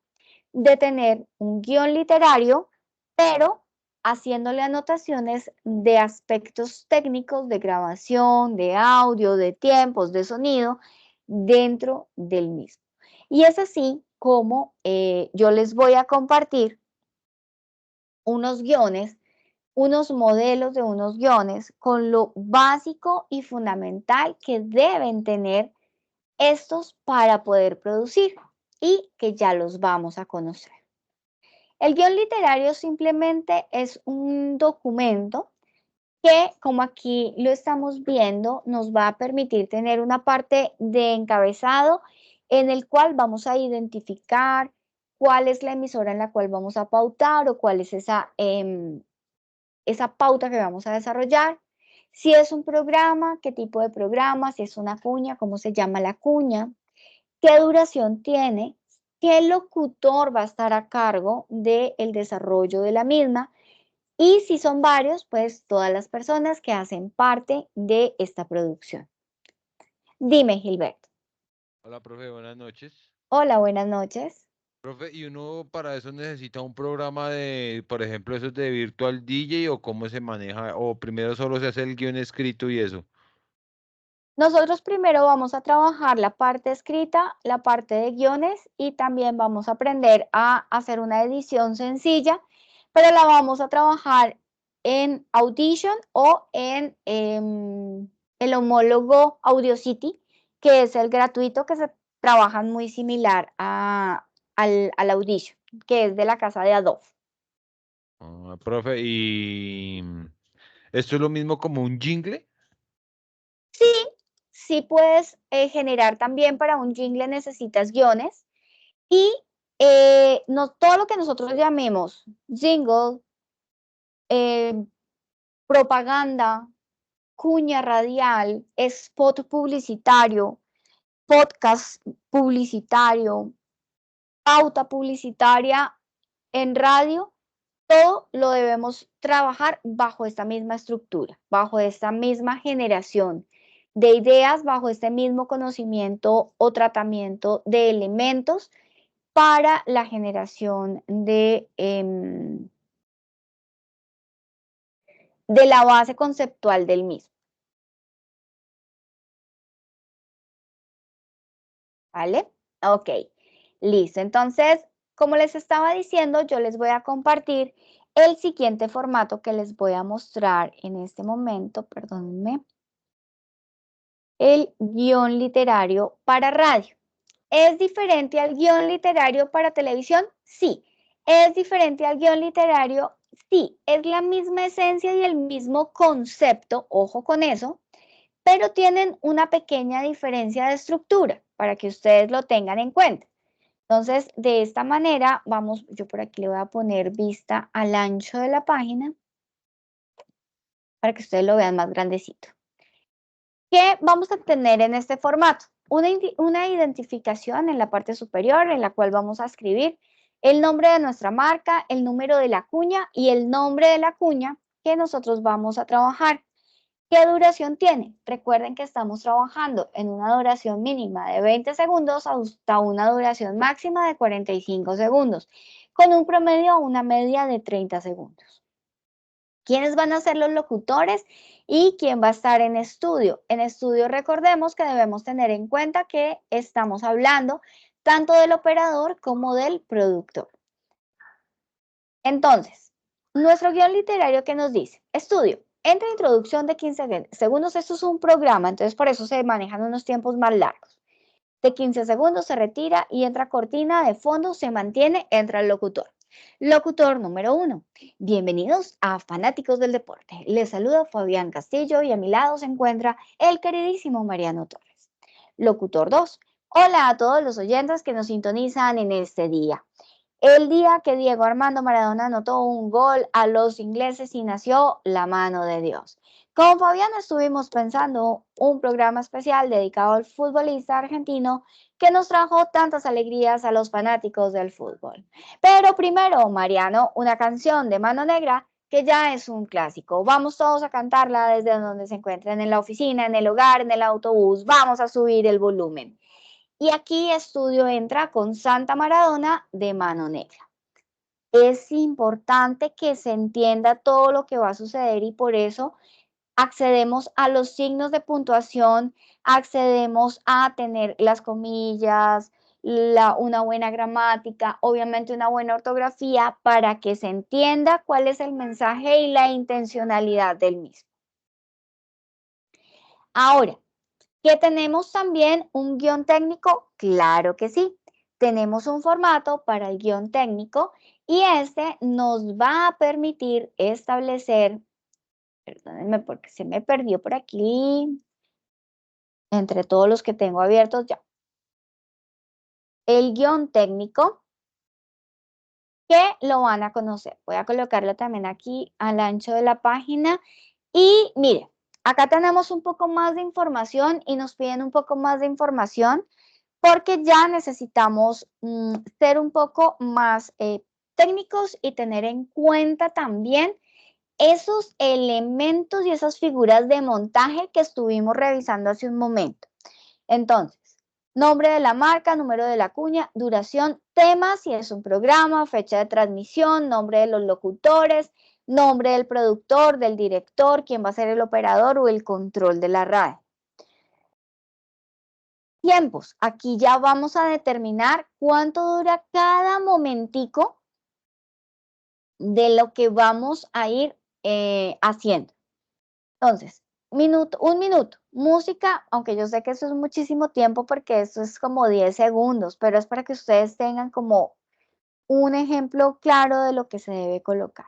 de tener un guión literario, pero haciéndole anotaciones de aspectos técnicos de grabación, de audio, de tiempos, de sonido, dentro del mismo. Y es así como yo les voy a compartir unos guiones, unos modelos de unos guiones con lo básico y fundamental que deben tener estos para poder producir y que ya los vamos a conocer. El guión literario simplemente es un documento que, como aquí lo estamos viendo, nos va a permitir tener una parte de encabezado en el cual vamos a identificar cuál es la emisora en la cual vamos a pautar o cuál es esa pauta que vamos a desarrollar. Si es un programa, qué tipo de programa, si es una cuña, cómo se llama la cuña, qué duración tiene, qué locutor va a estar a cargo del desarrollo de la misma y si son varios, pues todas las personas que hacen parte de esta producción. Dime, Gilberto. Hola, profe, buenas noches. Hola, buenas noches. Profe, ¿y uno para eso necesita un programa de, por ejemplo, esos de Virtual DJ o cómo se maneja? ¿O primero solo se hace el guión escrito y eso? Nosotros primero vamos a trabajar la parte escrita, la parte de guiones y también vamos a aprender a hacer una edición sencilla, pero la vamos a trabajar en Audition o en el homólogo Audacity, que es el gratuito que se trabaja muy similar al Audition, que es de la casa de Adobe. Ah, profe, ¿y esto es lo mismo como un jingle? Sí puedes generar también para un jingle necesitas guiones y no, todo lo que nosotros llamemos jingle, propaganda, cuña radial, spot publicitario, podcast publicitario, pauta publicitaria en radio, todo lo debemos trabajar bajo esta misma estructura, bajo esta misma generación de ideas, bajo este mismo conocimiento o tratamiento de elementos para la generación de la base conceptual del mismo. ¿Vale? Ok, listo. Entonces, como les estaba diciendo, yo les voy a compartir el siguiente formato que les voy a mostrar en este momento, perdónenme, el guión literario para radio. ¿Es diferente al guión literario para televisión? Sí. ¿Es diferente al guión literario? Sí. Es la misma esencia y el mismo concepto, ojo con eso, pero tienen una pequeña diferencia de estructura para que ustedes lo tengan en cuenta. Entonces, de esta manera, vamos, yo por aquí le voy a poner vista al ancho de la página para que ustedes lo vean más grandecito. ¿Qué vamos a tener en este formato? Una identificación en la parte superior en la cual vamos a escribir el nombre de nuestra marca, el número de la cuña y el nombre de la cuña que nosotros vamos a trabajar. ¿Qué duración tiene? Recuerden que estamos trabajando en una duración mínima de 20 segundos hasta una duración máxima de 45 segundos, con un promedio o una media de 30 segundos. ¿Quiénes van a ser los locutores y quién va a estar en estudio? En estudio recordemos que debemos tener en cuenta que estamos hablando tanto del operador como del productor. Entonces, nuestro guión literario, ¿qué nos dice? Estudio. Entra introducción de 15 segundos. Esto es un programa, entonces por eso se manejan unos tiempos más largos. De 15 segundos se retira y entra cortina de fondo, se mantiene, entra el locutor. Locutor número 1. Bienvenidos a Fanáticos del Deporte. Les saluda Fabián Castillo y a mi lado se encuentra el queridísimo Mariano Torres. Locutor 2. Hola a todos los oyentes que nos sintonizan en este día. El día que Diego Armando Maradona anotó un gol a los ingleses y nació la mano de Dios. Con Fabián estuvimos pensando un programa especial dedicado al futbolista argentino que nos trajo tantas alegrías a los fanáticos del fútbol. Pero primero, Mariano, una canción de Mano Negra que ya es un clásico. Vamos todos a cantarla desde donde se encuentren, en la oficina, en el hogar, en el autobús. Vamos a subir el volumen. Y aquí estudio entra con Santa Maradona de Mano Negra. Es importante que se entienda todo lo que va a suceder y por eso accedemos a los signos de puntuación, accedemos a tener las comillas, una buena gramática, obviamente una buena ortografía para que se entienda cuál es el mensaje y la intencionalidad del mismo. Ahora, ¿que tenemos también un guión técnico? Claro que sí. Tenemos un formato para el guión técnico y este nos va a permitir establecer, perdónenme porque se me perdió por aquí, entre todos los que tengo abiertos ya. El guión técnico que lo van a conocer. Voy a colocarlo también aquí al ancho de la página y mire, acá tenemos un poco más de información y nos piden un poco más de información porque ya necesitamos ser un poco más técnicos y tener en cuenta también esos elementos y esas figuras de montaje que estuvimos revisando hace un momento. Entonces, nombre de la marca, número de la cuña, duración, tema, si es un programa, fecha de transmisión, nombre de los locutores, nombre del productor, del director, quién va a ser el operador o el control de la radio. Tiempos. Aquí ya vamos a determinar cuánto dura cada momentico de lo que vamos a ir haciendo. Entonces, un minuto. Música, aunque yo sé que eso es muchísimo tiempo porque eso es como 10 segundos, pero es para que ustedes tengan como un ejemplo claro de lo que se debe colocar.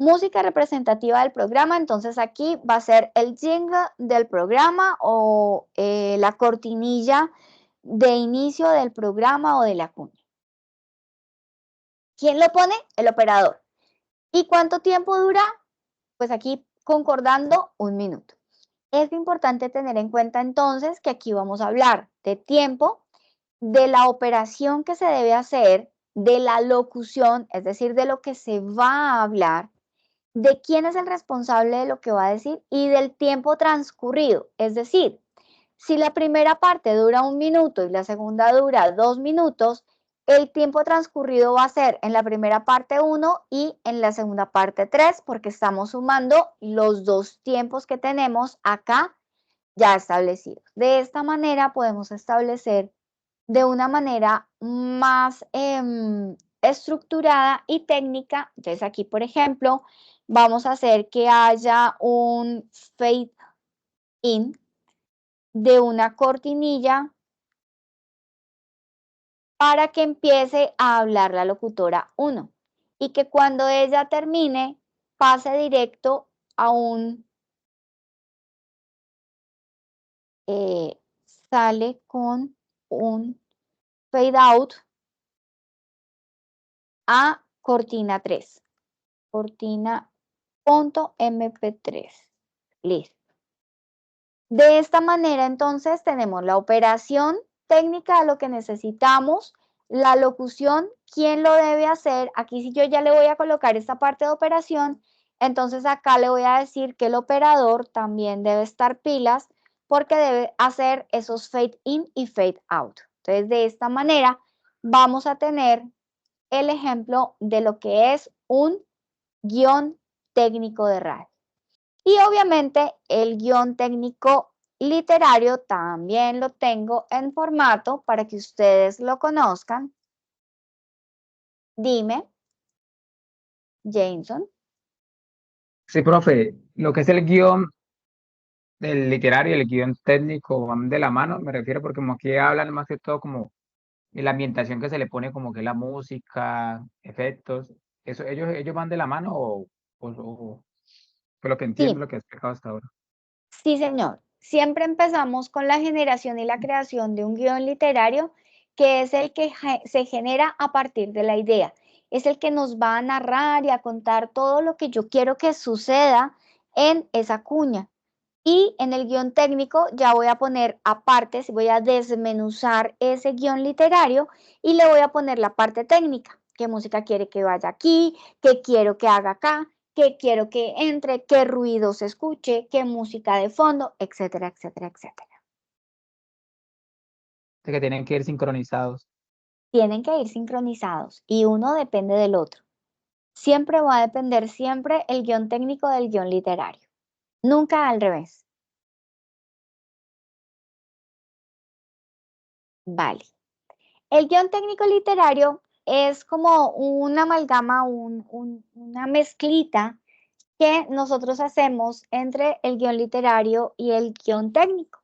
Música representativa del programa, entonces aquí va a ser el jingle del programa o la cortinilla de inicio del programa o de la cuña. ¿Quién lo pone? El operador. ¿Y cuánto tiempo dura? Pues aquí concordando 1 minuto. Es importante tener en cuenta entonces que aquí vamos a hablar de tiempo, de la operación que se debe hacer, de la locución, es decir, de lo que se va a hablar, de quién es el responsable de lo que va a decir y del tiempo transcurrido. Es decir, si la primera parte dura 1 minuto y la segunda dura 2 minutos, el tiempo transcurrido va a ser en la primera parte 1 y en la segunda parte 3, porque estamos sumando los 2 tiempos que tenemos acá ya establecidos. De esta manera podemos establecer de una manera más estructurada y técnica. Entonces aquí, por ejemplo, vamos a hacer que haya un fade in de una cortinilla para que empiece a hablar la locutora 1 y que cuando ella termine pase directo a un sale con un fade out a cortina 3, cortina.mp3. Listo. De esta manera, entonces, tenemos la operación técnica de lo que necesitamos, la locución, quién lo debe hacer. Aquí si yo ya le voy a colocar esta parte de operación, entonces acá le voy a decir que el operador también debe estar pilas porque debe hacer esos fade in y fade out. Entonces, de esta manera vamos a tener el ejemplo de lo que es un guión técnico de radio. Y obviamente el guión técnico literario también lo tengo en formato para que ustedes lo conozcan. Dime, Jameson. Sí, profe, lo que es el guión del literario y el guión técnico van de la mano, me refiero porque como aquí hablan más que todo como de la ambientación que se le pone como que la música, efectos, eso, ellos van de la mano o por lo que entiendo, Sí, lo que has explicado hasta ahora. sí, señor. Siempre empezamos con la generación y la creación de un guión literario, que es el que se genera a partir de la idea. Es el que nos va a narrar y a contar todo lo que yo quiero que suceda en esa cuña. Y en el guión técnico ya voy a poner aparte, voy a desmenuzar ese guión literario y le voy a poner la parte técnica. ¿Qué música quiere que vaya aquí? ¿Qué quiero que haga acá? ¿Qué quiero que entre? ¿Qué ruido se escuche? ¿Qué música de fondo? Etcétera, etcétera, etcétera. Que tienen que ir sincronizados. Tienen que ir sincronizados y uno depende del otro. Siempre va a depender siempre el guión técnico del guión literario. Nunca al revés. Vale. El guión técnico literario es como una amalgama, una mezclita que nosotros hacemos entre el guión literario y el guión técnico.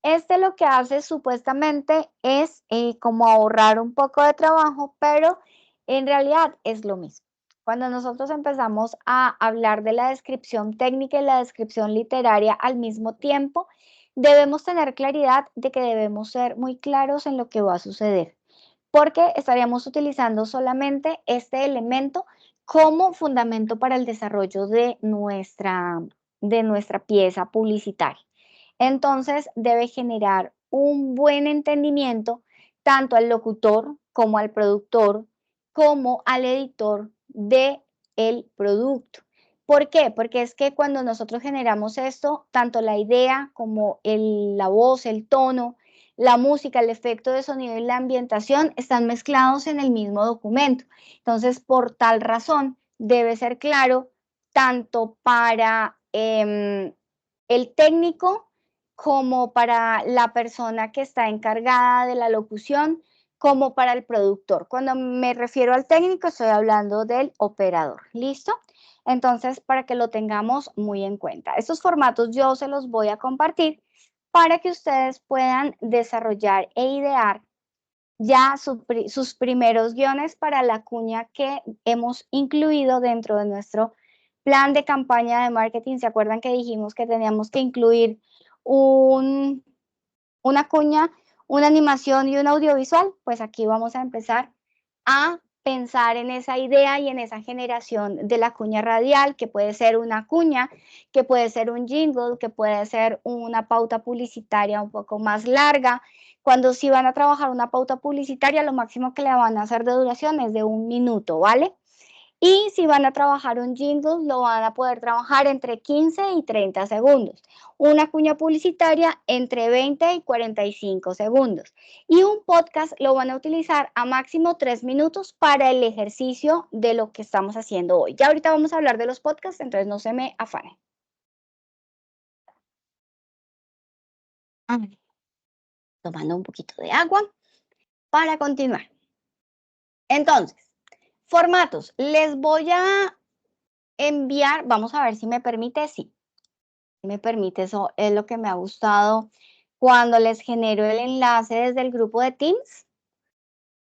Este lo que hace supuestamente es como ahorrar un poco de trabajo, pero en realidad es lo mismo. Cuando nosotros empezamos a hablar de la descripción técnica y la descripción literaria al mismo tiempo, debemos tener claridad de que debemos ser muy claros en lo que va a suceder, porque estaríamos utilizando solamente este elemento como fundamento para el desarrollo de nuestra pieza publicitaria. Entonces, debe generar un buen entendimiento tanto al locutor como al productor, como al editor del producto. ¿Por qué? Porque es que cuando nosotros generamos esto, tanto la idea como la voz, el tono, la música, el efecto de sonido y la ambientación están mezclados en el mismo documento. Entonces, por tal razón, debe ser claro tanto para el técnico como para la persona que está encargada de la locución, como para el productor. Cuando me refiero al técnico, estoy hablando del operador. ¿Listo? Entonces, para que lo tengamos muy en cuenta. Estos formatos yo se los voy a compartir para que ustedes puedan desarrollar e idear ya sus primeros guiones para la cuña que hemos incluido dentro de nuestro plan de campaña de marketing, ¿se acuerdan que dijimos que teníamos que incluir una cuña, una animación y un audiovisual? Pues aquí vamos a empezar a pensar en esa idea y en esa generación de la cuña radial, que puede ser una cuña, que puede ser un jingle, que puede ser una pauta publicitaria un poco más larga. Cuando sí van a trabajar una pauta publicitaria, lo máximo que le van a hacer de duración es de 1 minuto, ¿vale? Y si van a trabajar un jingle, lo van a poder trabajar entre 15 y 30 segundos. Una cuña publicitaria entre 20 y 45 segundos. Y un podcast lo van a utilizar a máximo 3 minutos para el ejercicio de lo que estamos haciendo hoy. Ya ahorita vamos a hablar de los podcasts, entonces no se me afanen. Tomando un poquito de agua para continuar. Entonces, formatos. Les voy a enviar, vamos a ver si me permite, sí. Si me permite, eso es lo que me ha gustado cuando les genero el enlace desde el grupo de Teams.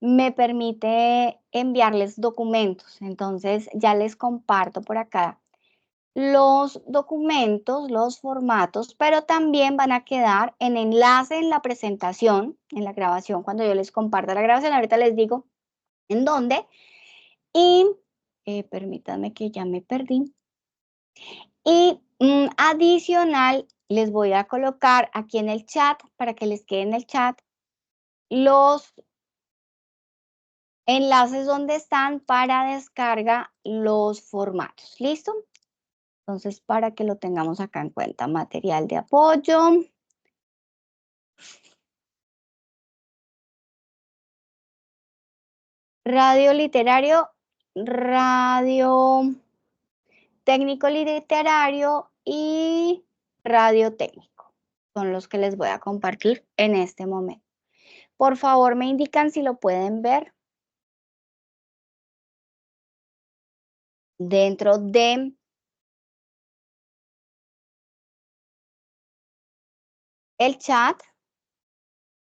Me permite enviarles documentos. Entonces, ya les comparto por acá los documentos, los formatos, pero también van a quedar en enlace en la presentación, en la grabación, cuando yo les comparta la grabación. Ahorita les digo en dónde. Y permítanme que ya me perdí. Y adicional, les voy a colocar aquí en el chat, para que les quede en el chat, los enlaces donde están para descarga los formatos. ¿Listo? Entonces, para que lo tengamos acá en cuenta, material de apoyo. Radio literario, radio técnico literario y radio técnico. Son los que les voy a compartir en este momento. Por favor, me indican si lo pueden ver. Dentro de el chat.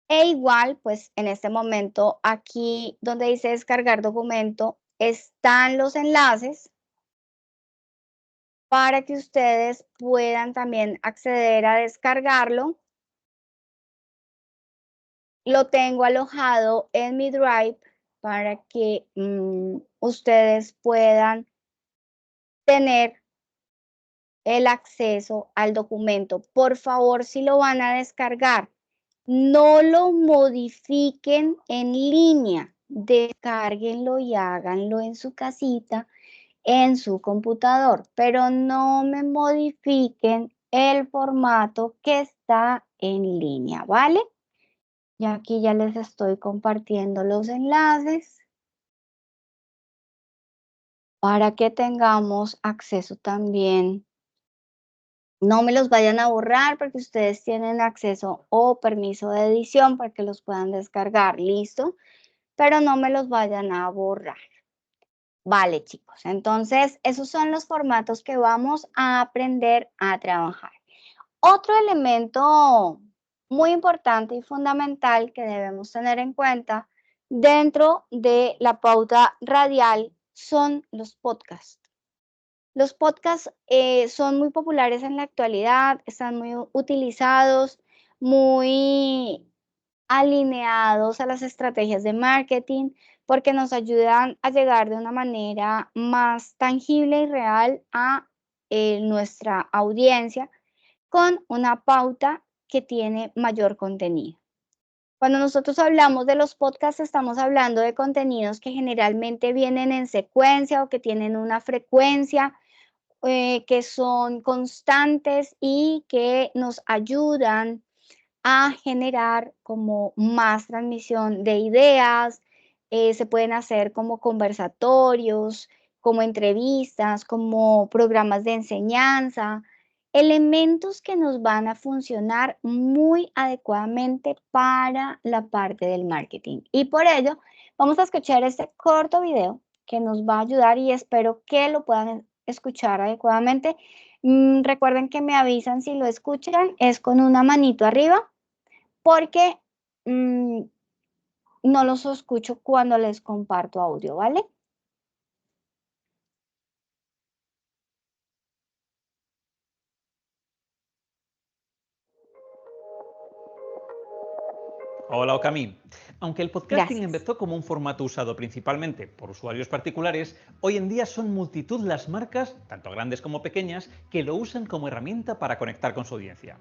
E igual, pues en este momento, aquí donde dice descargar documento, están los enlaces para que ustedes puedan también acceder a descargarlo. Lo tengo alojado en mi Drive para que ustedes puedan tener el acceso al documento. Por favor, si lo van a descargar, no lo modifiquen en línea, descárguenlo y háganlo en su casita, en su computador, pero no me modifiquen el formato que está en línea, ¿vale? Y aquí ya les estoy compartiendo los enlaces para que tengamos acceso también. No me los vayan a borrar porque ustedes tienen acceso o permiso de edición para que los puedan descargar, ¿listo? Pero no me los vayan a borrar. Vale, chicos, entonces esos son los formatos que vamos a aprender a trabajar. Otro elemento muy importante y fundamental que debemos tener en cuenta dentro de la pauta radial son los podcasts. Los podcasts son muy populares en la actualidad, están muy utilizados, muy alineados a las estrategias de marketing, porque nos ayudan a llegar de una manera más tangible y real a nuestra audiencia con una pauta que tiene mayor contenido. Cuando nosotros hablamos de los podcasts, estamos hablando de contenidos que generalmente vienen en secuencia o que tienen una frecuencia, que son constantes y que nos ayudan a generar como más transmisión de ideas. Se pueden hacer como conversatorios, como entrevistas, como programas de enseñanza, elementos que nos van a funcionar muy adecuadamente para la parte del marketing. Y por ello, vamos a escuchar este corto video que nos va a ayudar y espero que lo puedan escuchar adecuadamente. Recuerden que me avisan si lo escuchan, es con una manito arriba, porque no los escucho cuando les comparto audio, ¿vale? Hola, Okami. Aunque el podcasting Gracias. empezó como un formato usado principalmente por usuarios particulares, hoy en día son multitud las marcas, tanto grandes como pequeñas, que lo usan como herramienta para conectar con su audiencia.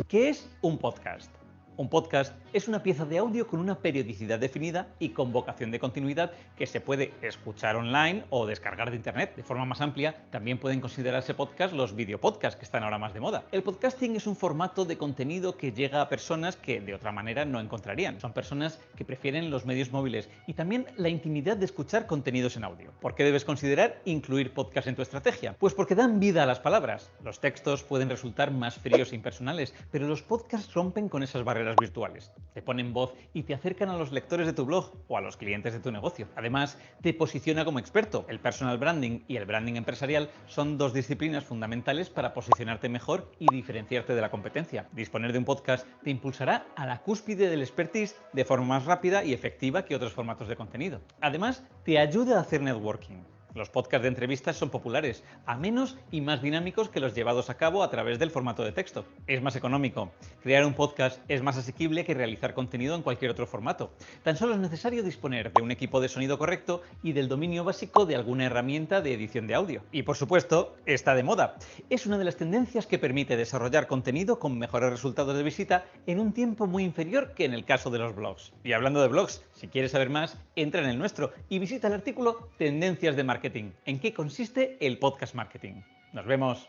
¿Qué es un podcast? Un podcast es una pieza de audio con una periodicidad definida y con vocación de continuidad que se puede escuchar online o descargar de internet. De forma más amplia, también pueden considerarse podcast los videopodcasts que están ahora más de moda. El podcasting es un formato de contenido que llega a personas que de otra manera no encontrarían. Son personas que prefieren los medios móviles y también la intimidad de escuchar contenidos en audio. ¿Por qué debes considerar incluir podcast en tu estrategia? Pues porque dan vida a las palabras. Los textos pueden resultar más fríos e impersonales, pero los podcasts rompen con esas barreras virtuales. Te ponen voz y te acercan a los lectores de tu blog o a los clientes de tu negocio. Además, te posiciona como experto. El personal branding y el branding empresarial son dos disciplinas fundamentales para posicionarte mejor y diferenciarte de la competencia. Disponer de un podcast te impulsará a la cúspide del expertise de forma más rápida y efectiva que otros formatos de contenido. Además, te ayuda a hacer networking. Los podcasts de entrevistas son populares, amenos y más dinámicos que los llevados a cabo a través del formato de texto. Es más económico. Crear un podcast es más asequible que realizar contenido en cualquier otro formato. Tan solo es necesario disponer de un equipo de sonido correcto y del dominio básico de alguna herramienta de edición de audio. Y por supuesto, está de moda. Es una de las tendencias que permite desarrollar contenido con mejores resultados de visita en un tiempo muy inferior que en el caso de los blogs. Y hablando de blogs, si quieres saber más, entra en el nuestro y visita el artículo Tendencias de Marketing. ¿En qué consiste el podcast marketing? Nos vemos.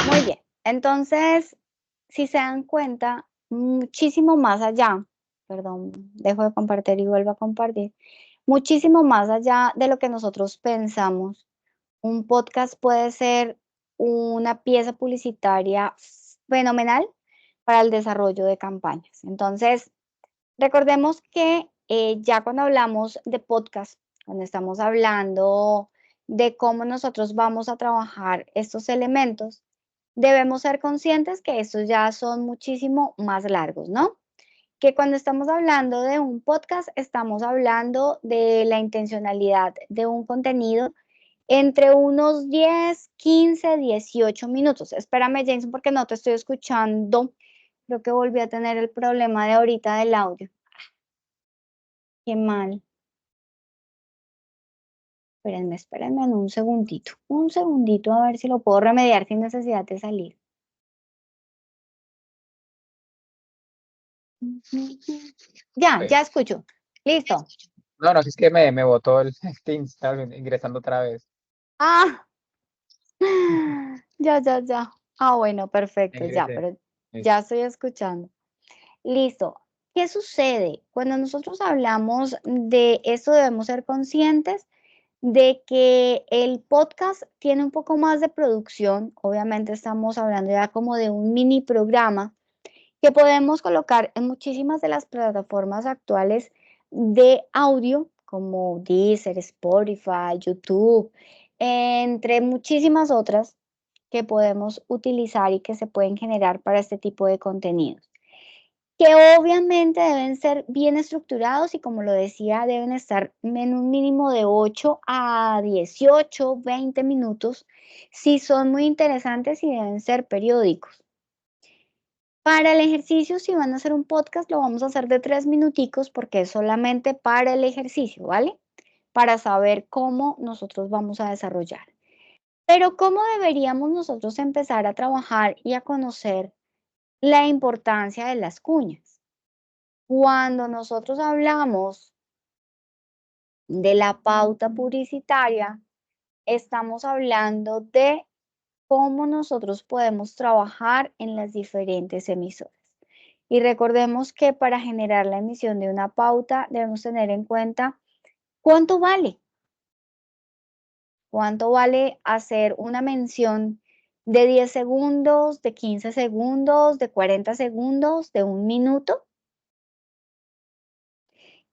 Muy bien. Entonces, si se dan cuenta, muchísimo más allá, perdón, dejo de compartir y vuelvo a compartir, muchísimo más allá de lo que nosotros pensamos, un podcast puede ser una pieza publicitaria fenomenal para el desarrollo de campañas. Entonces, recordemos que ya cuando hablamos de podcast, cuando estamos hablando de cómo nosotros vamos a trabajar estos elementos, debemos ser conscientes que estos ya son muchísimo más largos, ¿no? Que cuando estamos hablando de un podcast, estamos hablando de la intencionalidad de un contenido entre unos 10, 15, 18 minutos. Espérame, Jason, porque no te estoy escuchando. Creo que volví a tener el problema de ahorita del audio. Qué mal. Espérenme en un segundito a ver si lo puedo remediar sin necesidad de salir. Ya escucho. Listo. No, es que me botó el Teams, estaba ingresando otra vez. Ah, ya. Ah, bueno, perfecto, ya, Ingresé. pero ya estoy escuchando. Listo. ¿Qué sucede? Cuando nosotros hablamos de esto, debemos ser conscientes de que el podcast tiene un poco más de producción. Obviamente estamos hablando ya como de un mini programa que podemos colocar en muchísimas de las plataformas actuales de audio, como Deezer, Spotify, YouTube, entre muchísimas otras que podemos utilizar y que se pueden generar para este tipo de contenidos, que obviamente deben ser bien estructurados y, como lo decía, deben estar en un mínimo de 8 a 18, 20 minutos, si son muy interesantes, y deben ser periódicos. Para el ejercicio, si van a hacer un podcast, lo vamos a hacer de 3 minuticos porque es solamente para el ejercicio, ¿vale? Para saber cómo nosotros vamos a desarrollar. Pero ¿cómo deberíamos nosotros empezar a trabajar y a conocer la importancia de las cuñas? Cuando nosotros hablamos de la pauta publicitaria, estamos hablando de cómo nosotros podemos trabajar en las diferentes emisoras. Y recordemos que para generar la emisión de una pauta debemos tener en cuenta cuánto vale. ¿Cuánto vale hacer una mención de 10 segundos, de 15 segundos, de 40 segundos, de 1 minuto?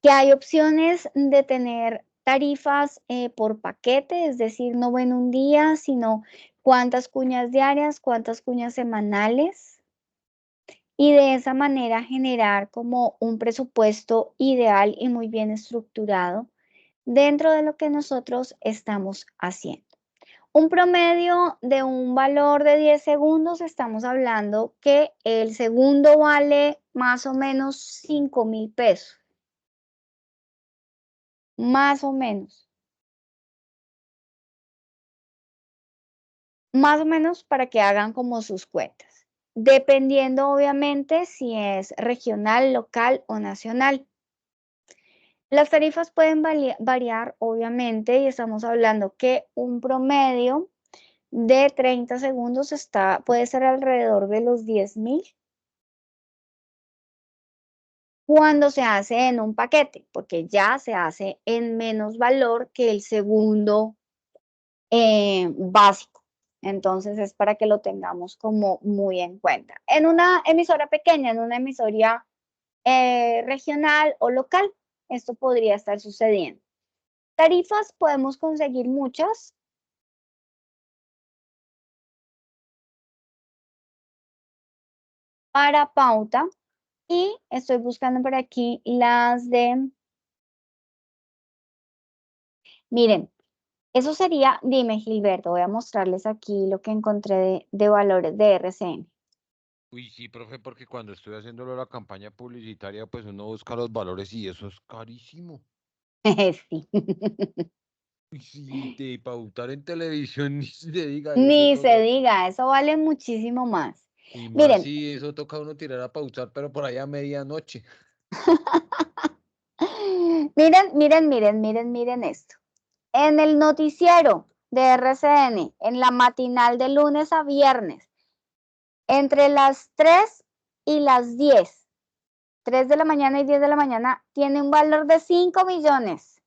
Que hay opciones de tener tarifas por paquete, es decir, no en un día, sino cuántas cuñas diarias, cuántas cuñas semanales. Y de esa manera generar como un presupuesto ideal y muy bien estructurado dentro de lo que nosotros estamos haciendo. Un promedio de un valor de 10 segundos, estamos hablando que el segundo vale más o menos 5.000 pesos. Más o menos. Más o menos para que hagan como sus cuentas. Dependiendo obviamente si es regional, local o nacional. Las tarifas pueden variar obviamente y estamos hablando que un promedio de 30 segundos puede ser alrededor de los 10.000 cuando se hace en un paquete, porque ya se hace en menos valor que el segundo básico. Entonces es para que lo tengamos como muy en cuenta. En una emisora pequeña, en una emisora regional o local, esto podría estar sucediendo. Tarifas podemos conseguir muchas. Para pauta y estoy buscando por aquí las de... Miren, eso sería, dime Gilberto, voy a mostrarles aquí lo que encontré de valores de RCN. Uy, sí, profe, porque cuando estoy haciéndolo la campaña publicitaria, pues uno busca los valores y eso es carísimo. Sí. Uy, sí, de pautar en televisión ni se diga eso Ni se toca. diga, eso vale muchísimo más. Y más Miren, si eso toca a uno tirar a pautar, pero por allá a medianoche. miren esto. En el noticiero de RCN, en la matinal de lunes a viernes, entre las 3 y las 10, 3 de la mañana y 10 de la mañana, tiene un valor de 5 millones.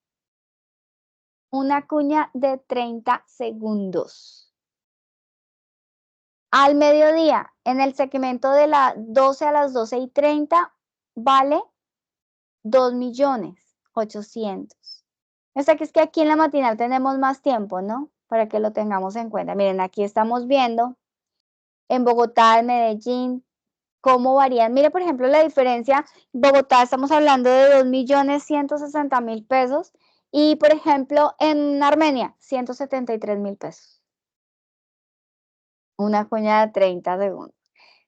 Una cuña de 30 segundos. Al mediodía, en el segmento de las 12 a las 12:30, vale 2.800.000. O sea que es que aquí en la matinal tenemos más tiempo, ¿no? Para que lo tengamos en cuenta. Miren, aquí estamos viendo en Bogotá, en Medellín, cómo varían. Mire, por ejemplo, la diferencia. Bogotá estamos hablando de 2.160.000 pesos. Y, por ejemplo, en Armenia, 173.000 pesos. Una cuña de 30 segundos.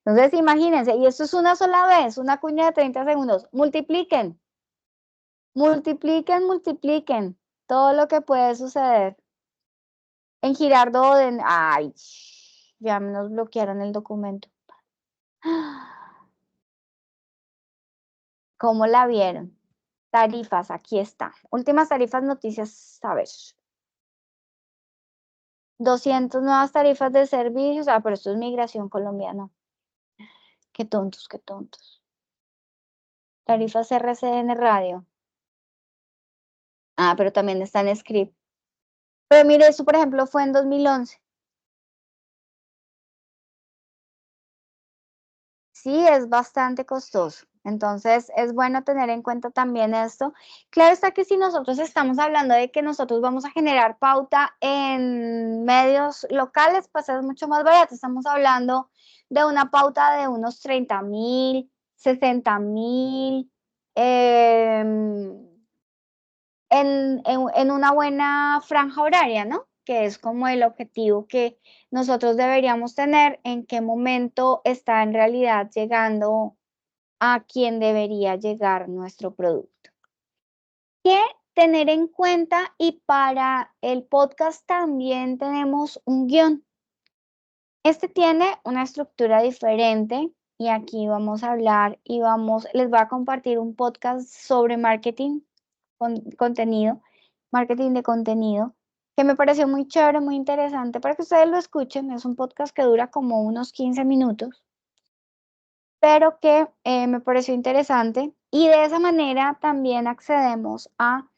Entonces, imagínense, y esto es una sola vez, una cuña de 30 segundos. Multipliquen. Multipliquen todo lo que puede suceder. En Girardot, ay, ya nos bloquearon el documento. ¿Cómo la vieron? Tarifas, aquí está. Últimas tarifas, noticias, a ver. 200 nuevas tarifas de servicios. Ah, pero esto es migración colombiana. Qué tontos, qué tontos. Tarifas RCN Radio. Ah, pero también está en script. Pero mire, eso por ejemplo fue en 2011. Sí, es bastante costoso. Entonces, es bueno tener en cuenta también esto. Claro está que si nosotros estamos hablando de que nosotros vamos a generar pauta en medios locales, pues es mucho más barato. Estamos hablando de una pauta de unos 30.000, 60.000, en una buena franja horaria, ¿no? Que es como el objetivo que nosotros deberíamos tener, en qué momento está en realidad llegando a quien debería llegar nuestro producto. ¿Qué tener en cuenta? Y para el podcast también tenemos un guión. Este tiene una estructura diferente y aquí vamos a hablar y les voy a compartir un podcast sobre marketing marketing de contenido, que me pareció muy chévere, muy interesante para que ustedes lo escuchen. Es un podcast que dura como unos 15 minutos, pero que me pareció interesante y de esa manera también accedemos a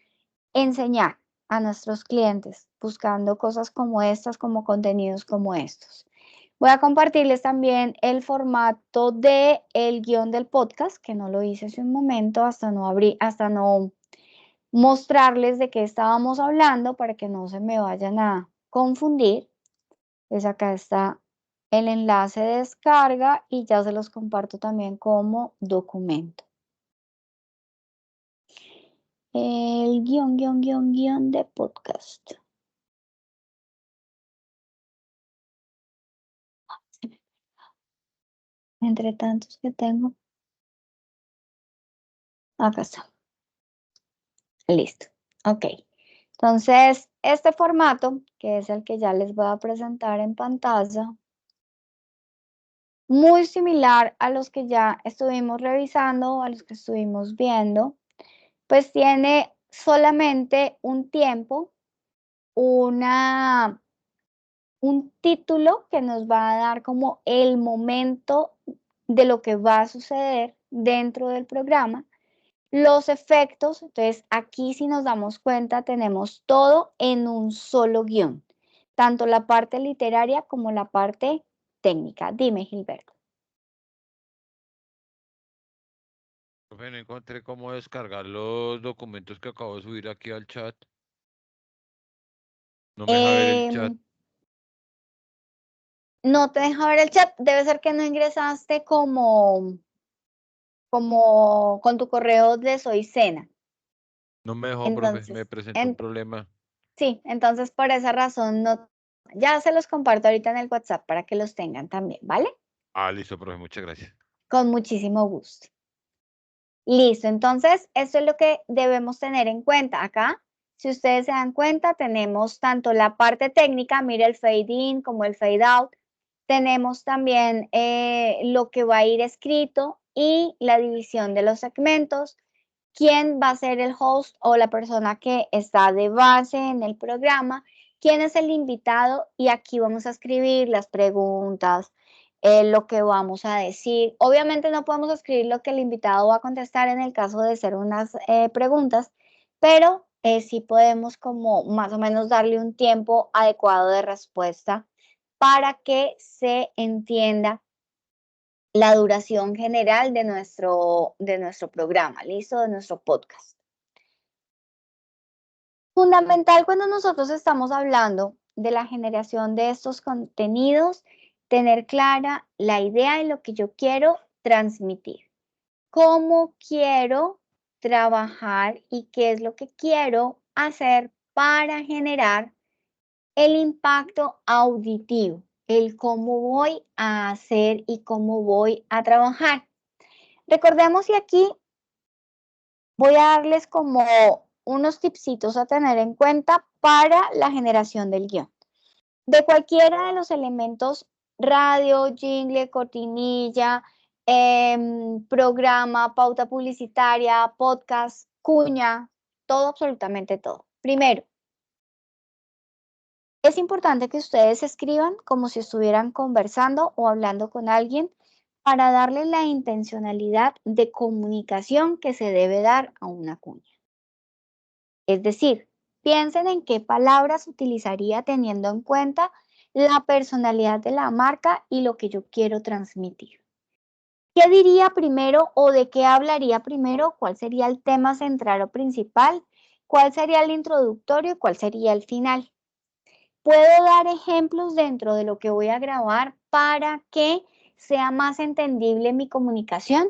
enseñar a nuestros clientes buscando cosas como estas, como contenidos como estos. Voy a compartirles también el formato de el guión del podcast, que no lo hice hace un momento, hasta no mostrarles de qué estábamos hablando para que no se me vayan a confundir. Pues acá está el enlace de descarga y ya se los comparto también como documento. El guión de podcast. entre tantos que tengo. Acá está. Listo. Ok. Entonces, este formato, que es el que ya les voy a presentar en pantalla, muy similar a los que ya estuvimos revisando, a los que estuvimos viendo, pues tiene solamente un tiempo, un título que nos va a dar como el momento de lo que va a suceder dentro del programa, los efectos. Entonces aquí, si nos damos cuenta, tenemos todo en un solo guión, tanto la parte literaria como la parte técnica. Dime, Gilberto. Profe, no encontré cómo descargar los documentos que acabo de subir aquí al chat. No me deja ver el chat. No te deja ver el chat. Debe ser que no ingresaste como con tu correo de Soy Sena. No me dejó, profe, Entonces, me presentó un problema. sí, entonces por esa razón no. Ya se los comparto ahorita en el WhatsApp para que los tengan también, ¿vale? Ah, listo, profe, muchas gracias. Con muchísimo gusto. Listo, entonces esto es lo que debemos tener en cuenta acá. Si ustedes se dan cuenta, tenemos tanto la parte técnica, mira el fade in como el fade out. Tenemos también lo que va a ir escrito y la división de los segmentos. Quién va a ser el host o la persona que está de base en el programa, quién es el invitado, y aquí vamos a escribir las preguntas, lo que vamos a decir. Obviamente no podemos escribir lo que el invitado va a contestar en el caso de ser unas preguntas, pero sí podemos como más o menos darle un tiempo adecuado de respuesta para que se entienda la duración general de nuestro programa, ¿listo? De nuestro podcast. Fundamental cuando nosotros estamos hablando de la generación de estos contenidos, tener clara la idea de lo que yo quiero transmitir, cómo quiero trabajar y qué es lo que quiero hacer para generar el impacto auditivo, el cómo voy a hacer y cómo voy a trabajar. Recordemos, y aquí voy a darles como unos tipsitos a tener en cuenta para la generación del guión. De cualquiera de los elementos: radio, jingle, cortinilla, programa, pauta publicitaria, podcast, cuña, todo, absolutamente todo. Primero, es importante que ustedes escriban como si estuvieran conversando o hablando con alguien, para darle la intencionalidad de comunicación que se debe dar a una cuña. Es decir, piensen en qué palabras utilizaría teniendo en cuenta la personalidad de la marca y lo que yo quiero transmitir. ¿Qué diría primero o de qué hablaría primero? ¿Cuál sería el tema central o principal? ¿Cuál sería el introductorio y cuál sería el final? ¿Puedo dar ejemplos dentro de lo que voy a grabar para que sea más entendible mi comunicación?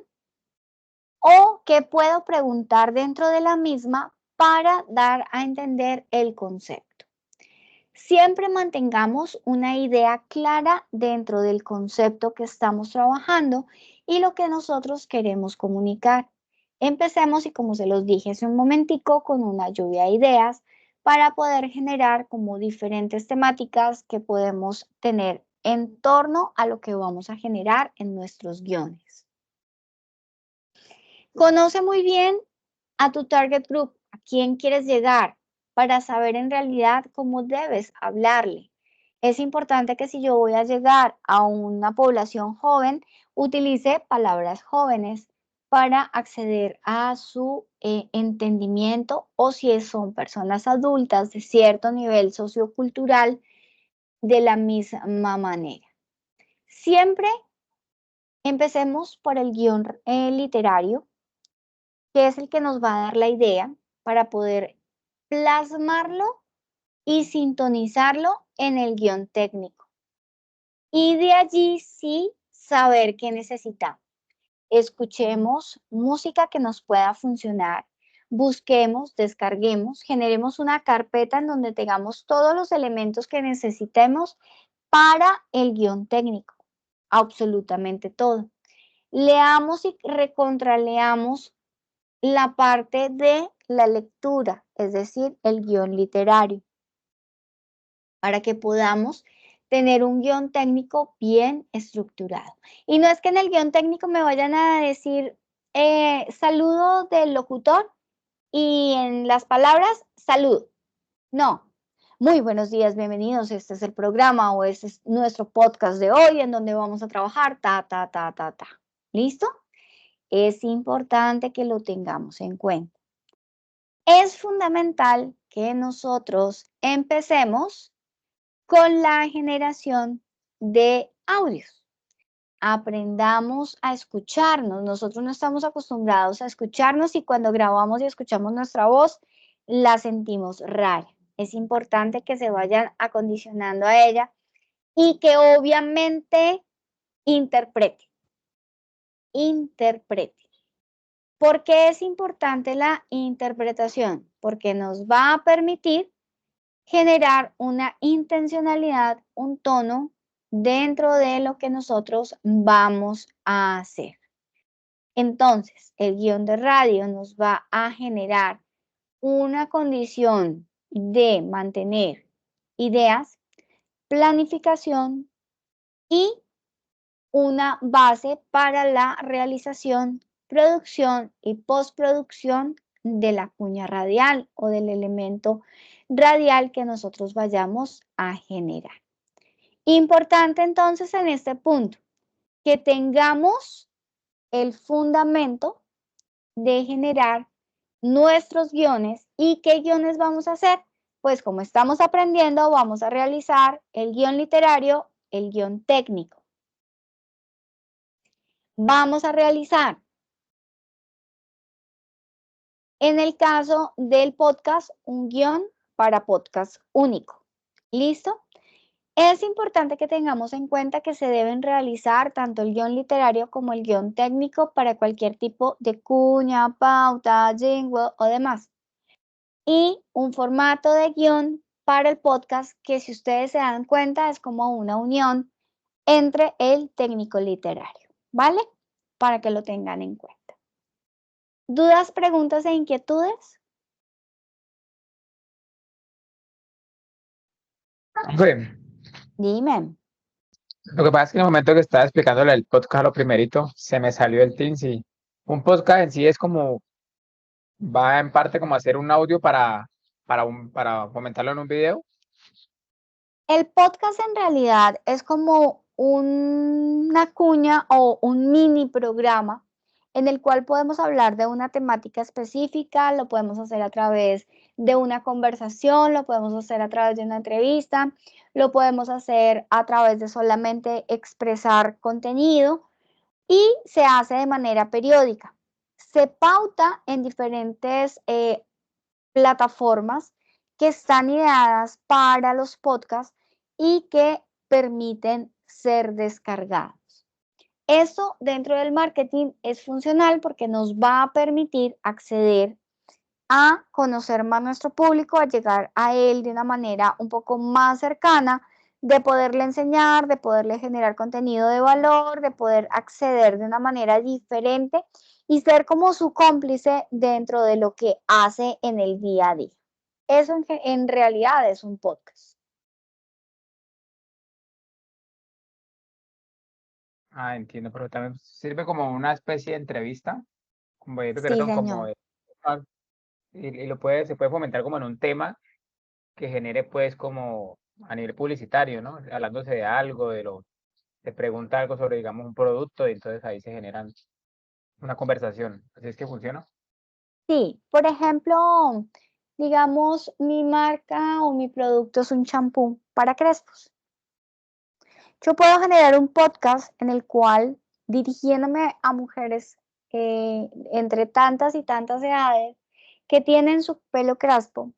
¿O qué puedo preguntar dentro de la misma para dar a entender el concepto? Siempre mantengamos una idea clara dentro del concepto que estamos trabajando y lo que nosotros queremos comunicar. Empecemos, y como se los dije hace un momentico, con una lluvia de ideas para poder generar como diferentes temáticas que podemos tener en torno a lo que vamos a generar en nuestros guiones. Conoce muy bien a tu target group, a quién quieres llegar, para saber en realidad cómo debes hablarle. Es importante que si yo voy a llegar a una población joven, utilice palabras jóvenes para acceder a su entendimiento, o si son personas adultas de cierto nivel sociocultural, de la misma manera. Siempre empecemos por el guión literario, que es el que nos va a dar la idea para poder plasmarlo y sintonizarlo en el guión técnico. Y de allí sí saber qué necesitamos. Escuchemos música que nos pueda funcionar, busquemos, descarguemos, generemos una carpeta en donde tengamos todos los elementos que necesitemos para el guión técnico, absolutamente todo. Leamos y recontraleamos la parte de la lectura, es decir, el guión literario, para que podamos tener un guión técnico bien estructurado. Y no es que en el guión técnico me vayan a decir saludo del locutor y en las palabras salud. No. Muy buenos días, bienvenidos. Este es el programa o este es nuestro podcast de hoy en donde vamos a trabajar ta. ¿Listo? Es importante que lo tengamos en cuenta. Es fundamental que nosotros empecemos con la generación de audios. Aprendamos a escucharnos. Nosotros no estamos acostumbrados a escucharnos y cuando grabamos y escuchamos nuestra voz, la sentimos rara. Es importante que se vayan acondicionando a ella y que obviamente interprete. ¿Por qué es importante la interpretación? Porque nos va a permitir generar una intencionalidad, un tono dentro de lo que nosotros vamos a hacer. Entonces, el guión de radio nos va a generar una condición de mantener ideas, planificación y una base para la realización, producción y postproducción de la cuña radial o del elemento radial que nosotros vayamos a generar. Importante entonces en este punto que tengamos el fundamento de generar nuestros guiones. ¿Y qué guiones vamos a hacer? Pues como estamos aprendiendo, vamos a realizar el guión literario, el guión técnico. Vamos a realizar, en el caso del podcast, un guión para podcast único. ¿Listo? Es importante que tengamos en cuenta que se deben realizar tanto el guión literario como el guión técnico para cualquier tipo de cuña, pauta, jingle o demás. Y un formato de guión para el podcast que, si ustedes se dan cuenta, es como una unión entre el técnico literario, ¿vale? Para que lo tengan en cuenta. ¿Dudas, preguntas e inquietudes? Dime. Lo que pasa es que en el momento que estaba explicándole el podcast a lo primerito, se me salió el Teams y un podcast en sí es como, va en parte como hacer un audio para comentarlo en un video. El podcast en realidad es como una cuña o un mini programa en el cual podemos hablar de una temática específica, lo podemos hacer a través de una conversación, lo podemos hacer a través de una entrevista, lo podemos hacer a través de solamente expresar contenido y se hace de manera periódica. Se pauta en diferentes plataformas que están ideadas para los podcasts y que permiten ser descargados. Eso dentro del marketing es funcional porque nos va a permitir acceder a conocer más nuestro público, a llegar a él de una manera un poco más cercana, de poderle enseñar, de poderle generar contenido de valor, de poder acceder de una manera diferente y ser como su cómplice dentro de lo que hace en el día a día. Eso en realidad es un podcast. Ah, entiendo, pero también sirve como una especie de entrevista, como Sí, señor. y se puede fomentar como en un tema que genere pues como a nivel publicitario, ¿no? Hablándose de algo, se pregunta algo sobre, digamos, un producto y entonces ahí se generan una conversación. ¿Así es que funciona? Sí, por ejemplo, digamos, mi marca o mi producto es un champú para crespos. Yo puedo generar un podcast en el cual, dirigiéndome a mujeres entre tantas y tantas edades que tienen su pelo crespo,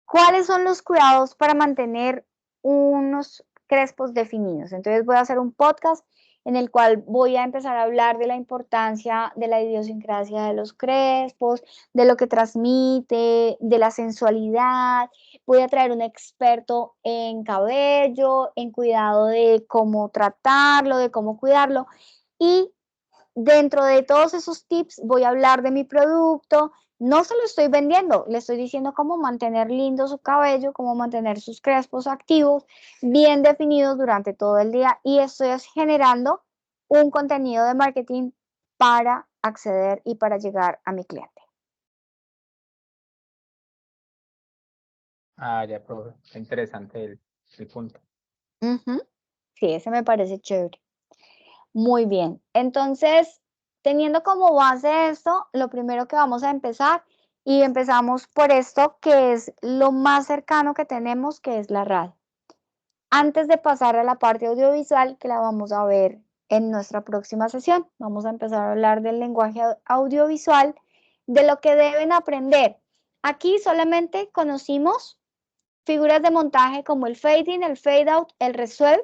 ¿cuáles son los cuidados para mantener unos crespos definidos? Entonces voy a hacer un podcast en el cual voy a empezar a hablar de la importancia de la idiosincrasia de los crespos, de lo que transmite, de la sensualidad. Voy a traer un experto en cabello, en cuidado de cómo tratarlo, de cómo cuidarlo. Y dentro de todos esos tips voy a hablar de mi producto. No se lo estoy vendiendo, le estoy diciendo cómo mantener lindo su cabello, cómo mantener sus crespos activos, bien definidos durante todo el día, y estoy generando un contenido de marketing para acceder y para llegar a mi cliente. Ah, ya, profe. Está interesante el punto. Sí, ese me parece chévere. Muy bien. Entonces, teniendo como base esto, lo primero que vamos a empezar, y empezamos por esto, que es lo más cercano que tenemos, que es la radio. Antes de pasar a la parte audiovisual, que la vamos a ver en nuestra próxima sesión, vamos a empezar a hablar del lenguaje audiovisual, de lo que deben aprender. Aquí solamente conocimos figuras de montaje como el fade in, el fade out, el resuelve,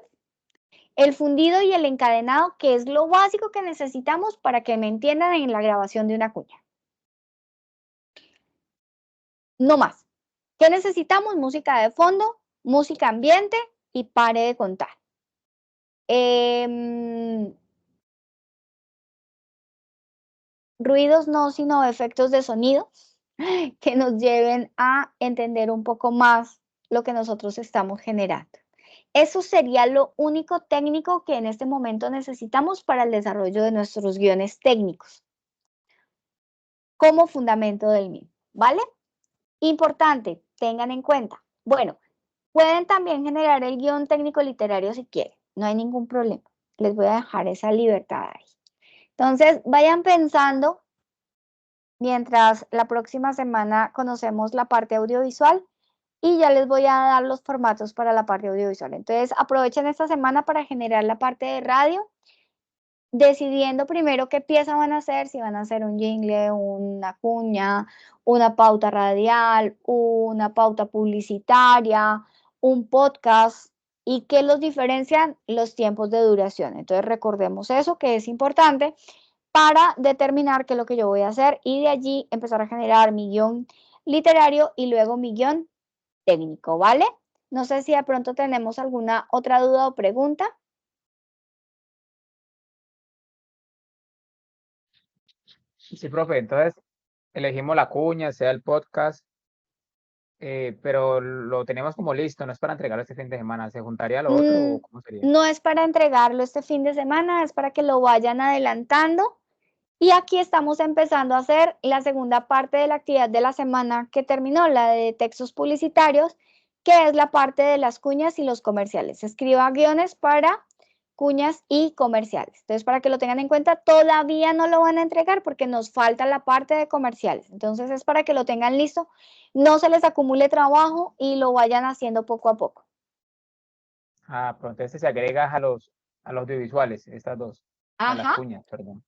el fundido y el encadenado, que es lo básico que necesitamos para que me entiendan en la grabación de una cuña. No más. ¿Qué necesitamos? Música de fondo, música ambiente y pare de contar. Ruidos no, sino efectos de sonido que nos lleven a entender un poco más lo que nosotros estamos generando. Eso sería lo único técnico que en este momento necesitamos para el desarrollo de nuestros guiones técnicos, como fundamento del mismo, ¿vale? Importante, tengan en cuenta. Bueno, pueden también generar el guión técnico literario si quieren, no hay ningún problema. Les voy a dejar esa libertad ahí. Entonces, vayan pensando mientras la próxima semana conocemos la parte audiovisual y ya les voy a dar los formatos para la parte audiovisual. Entonces, aprovechen esta semana para generar la parte de radio, decidiendo primero qué pieza van a hacer, si van a hacer un jingle, una cuña, una pauta radial, una pauta publicitaria, un podcast, y qué los diferencian los tiempos de duración. Entonces, recordemos eso, que es importante para determinar qué es lo que yo voy a hacer y de allí empezar a generar mi guión literario y luego mi guión técnico, ¿vale? No sé si de pronto tenemos alguna otra duda o pregunta. Sí, profe, entonces elegimos la cuña, sea el podcast, pero lo tenemos como listo, no es para entregarlo este fin de semana. ¿Se juntaría lo otro o cómo sería? No es para entregarlo este fin de semana, es para que lo vayan adelantando. Y aquí estamos empezando a hacer la segunda parte de la actividad de la semana que terminó, la de textos publicitarios, que es la parte de las cuñas y los comerciales. Escriba guiones para cuñas y comerciales. Entonces, para que lo tengan en cuenta, todavía no lo van a entregar porque nos falta la parte de comerciales. Entonces, es para que lo tengan listo, no se les acumule trabajo y lo vayan haciendo poco a poco. Ah, pero entonces se agrega a los audiovisuales, estas dos, a las Ajá. cuñas, perdón.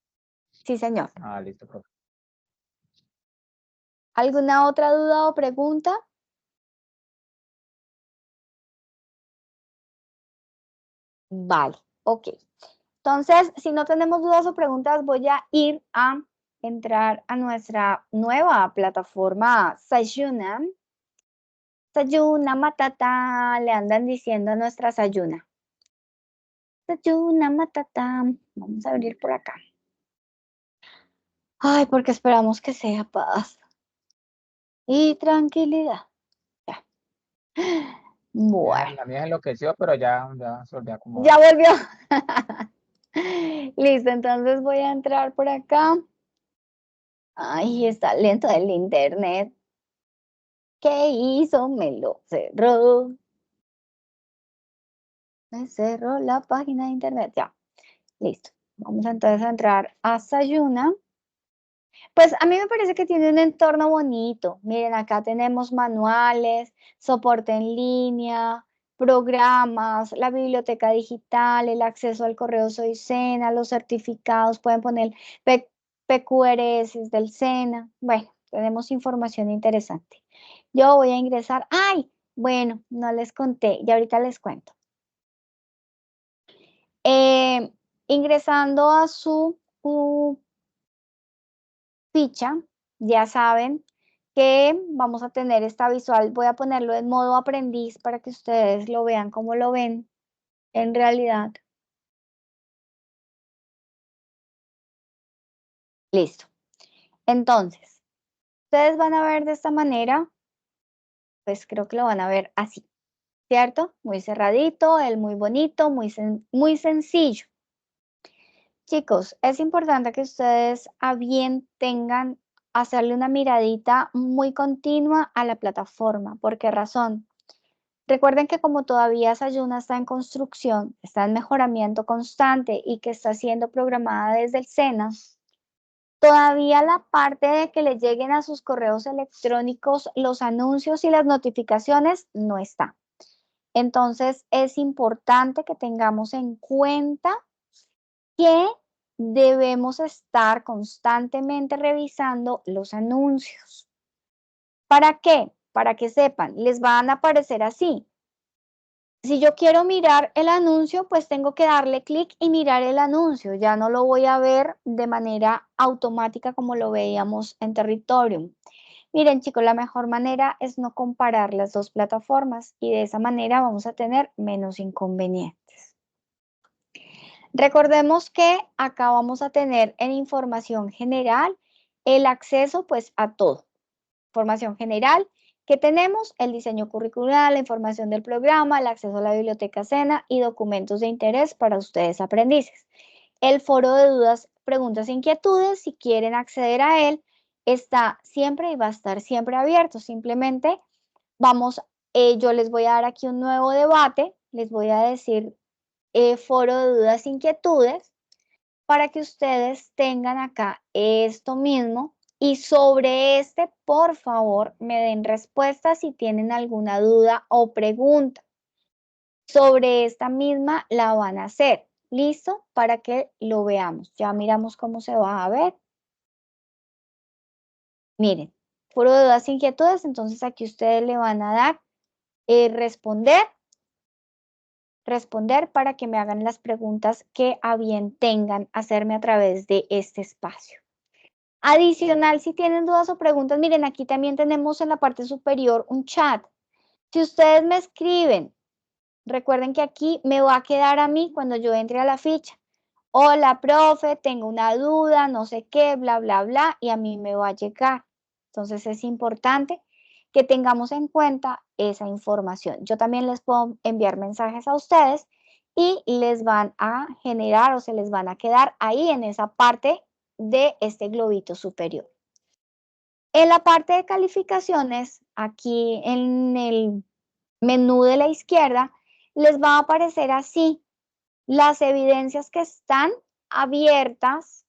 Sí, señor. Ah, listo, profe. ¿Alguna otra duda o pregunta? Vale, ok. Entonces, si no tenemos dudas o preguntas, voy a ir a entrar a nuestra nueva plataforma Sayuna. Sayuna Matata, le andan diciendo a nuestra Sayuna. Sayuna Matata. Vamos a abrir por acá. Ay, porque esperamos que sea paz y tranquilidad. Ya. Bueno. La mía enloqueció, pero ya se volvió a acomodar. Ya volvió. Listo, entonces voy a entrar por acá. Ay, está lento el internet. ¿Qué hizo? Me lo cerró. Me cerró la página de internet. Ya, listo. Vamos entonces a entrar a Sayuna. Pues a mí me parece que tiene un entorno bonito. Miren, acá tenemos manuales, soporte en línea, programas, la biblioteca digital, el acceso al correo Soy Sena, los certificados, pueden poner PQRS del Sena. Bueno, tenemos información interesante. Yo voy a ingresar. ¡Ay! Bueno, no les conté y ahorita les cuento. Ingresando a su ficha, ya saben que vamos a tener esta visual. Voy a ponerlo en modo aprendiz para que ustedes lo vean como lo ven en realidad. Listo. Entonces, ustedes van a ver de esta manera, pues creo que lo van a ver así, ¿cierto? Muy cerradito, el muy bonito, muy sencillo. Chicos, es importante que ustedes a bien tengan hacerle una miradita muy continua a la plataforma. ¿Por qué razón? Recuerden que como todavía Sayuna está en construcción, está en mejoramiento constante y que está siendo programada desde el SENA, todavía la parte de que le lleguen a sus correos electrónicos los anuncios y las notificaciones no está. Entonces, es importante que tengamos en cuenta que debemos estar constantemente revisando los anuncios. ¿Para qué? Para que sepan, les van a aparecer así. Si yo quiero mirar el anuncio, pues tengo que darle clic y mirar el anuncio. Ya no lo voy a ver de manera automática como lo veíamos en Territorium. Miren, chicos, la mejor manera es no comparar las dos plataformas y de esa manera vamos a tener menos inconvenientes. Recordemos que acá vamos a tener en información general el acceso pues a todo. Información general que tenemos, el diseño curricular, la información del programa, el acceso a la biblioteca SENA y documentos de interés para ustedes aprendices. El foro de dudas, preguntas e inquietudes, si quieren acceder a él, está siempre y va a estar siempre abierto. Simplemente yo les voy a dar aquí un nuevo debate, les voy a decir foro de dudas e inquietudes para que ustedes tengan acá esto mismo y sobre este, por favor, me den respuesta si tienen alguna duda o pregunta. Sobre esta misma la van a hacer. ¿Listo? Para que lo veamos. Ya miramos cómo se va a ver. Miren, foro de dudas e inquietudes, entonces aquí ustedes le van a dar responder para que me hagan las preguntas que a bien tengan hacerme a través de este espacio. Adicional, si tienen dudas o preguntas, miren, aquí también tenemos en la parte superior un chat. Si ustedes me escriben, recuerden que aquí me va a quedar a mí cuando yo entre a la ficha. Hola, profe, tengo una duda, no sé qué, bla, bla, bla, y a mí me va a llegar. Entonces es importante que tengamos en cuenta esa información. Yo también les puedo enviar mensajes a ustedes y les van a generar o se les van a quedar ahí en esa parte de este globito superior. En la parte de calificaciones, aquí en el menú de la izquierda, les va a aparecer así las evidencias que están abiertas,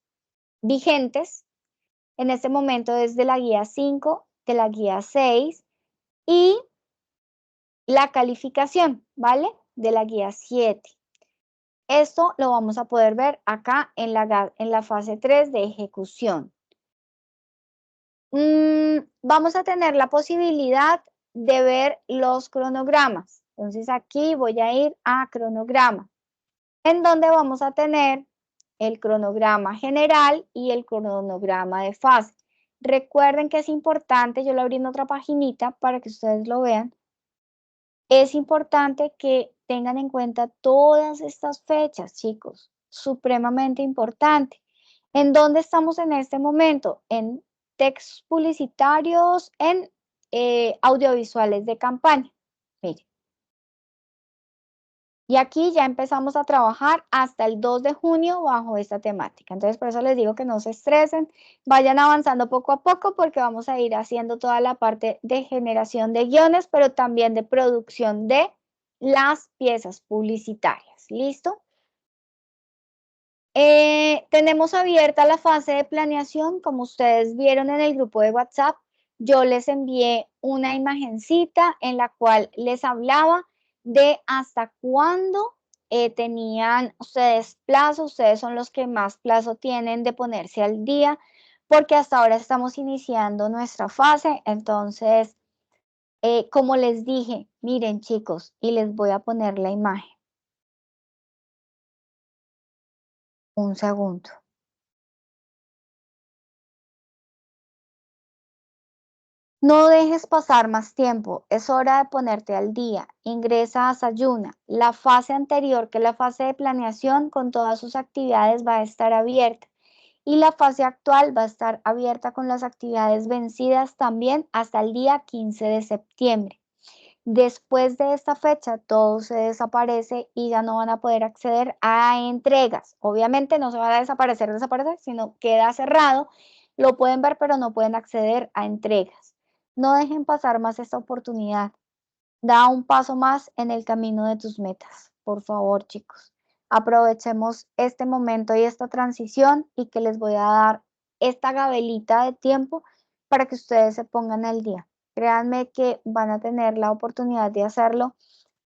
vigentes, en este momento desde la guía 5, de la guía 6 y la calificación, ¿vale? De la guía 7. Esto lo vamos a poder ver acá en la fase 3 de ejecución. Vamos a tener la posibilidad de ver los cronogramas. Entonces aquí voy a ir a cronograma, en donde vamos a tener el cronograma general y el cronograma de fase. Recuerden que es importante, yo lo abrí en otra paginita para que ustedes lo vean. Es importante que tengan en cuenta todas estas fechas, chicos, supremamente importante. ¿En dónde estamos en este momento? En textos publicitarios, en audiovisuales de campaña. Miren. Y aquí ya empezamos a trabajar hasta el 2 de junio bajo esta temática. Entonces, por eso les digo que no se estresen, vayan avanzando poco a poco porque vamos a ir haciendo toda la parte de generación de guiones, pero también de producción de las piezas publicitarias. ¿Listo? Tenemos abierta la fase de planeación, como ustedes vieron en el grupo de WhatsApp. Yo les envié una imagencita en la cual les hablaba de hasta cuándo tenían ustedes plazo. Ustedes son los que más plazo tienen de ponerse al día, porque hasta ahora estamos iniciando nuestra fase. Entonces, como les dije, miren chicos, y les voy a poner la imagen. Un segundo. No dejes pasar más tiempo, es hora de ponerte al día. Ingresa a Sayuna. La fase anterior, que es la fase de planeación, con todas sus actividades va a estar abierta. Y la fase actual va a estar abierta con las actividades vencidas también hasta el día 15 de septiembre. Después de esta fecha, todo se desaparece y ya no van a poder acceder a entregas. Obviamente no se va a desaparecer, sino queda cerrado. Lo pueden ver, pero no pueden acceder a entregas. No dejen pasar más esta oportunidad. Da un paso más en el camino de tus metas. Por favor, chicos. Aprovechemos este momento y esta transición y que les voy a dar esta gabelita de tiempo para que ustedes se pongan al día. Créanme que van a tener la oportunidad de hacerlo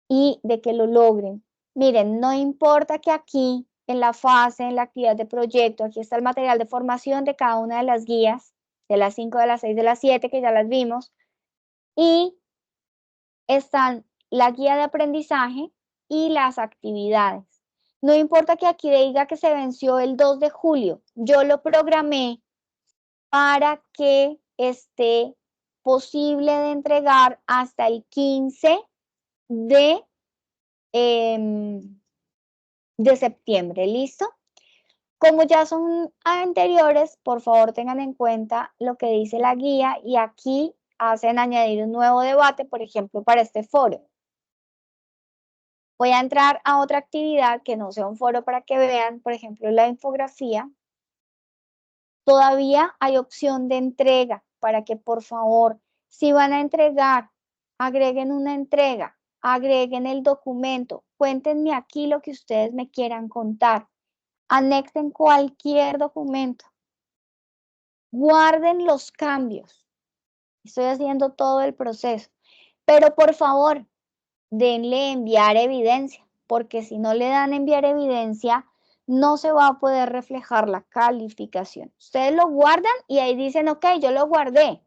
y de que lo logren. Miren, no importa que aquí en la fase, en la actividad de proyecto, aquí está el material de formación de cada una de las guías, de las 5, de las 6, de las 7, que ya las vimos, y están la guía de aprendizaje y las actividades. No importa que aquí diga que se venció el 2 de julio, yo lo programé para que esté posible de entregar hasta el 15 de septiembre, ¿listo? Como ya son anteriores, por favor tengan en cuenta lo que dice la guía y aquí hacen añadir un nuevo debate, por ejemplo, para este foro. Voy a entrar a otra actividad que no sea un foro para que vean, por ejemplo, la infografía. Todavía hay opción de entrega para que, por favor, si van a entregar, agreguen una entrega, agreguen el documento, cuéntenme aquí lo que ustedes me quieran contar, anexen cualquier documento, guarden los cambios. Estoy haciendo todo el proceso, pero por favor, denle enviar evidencia, porque si no le dan enviar evidencia, no se va a poder reflejar la calificación. Ustedes lo guardan y ahí dicen, ok, yo lo guardé.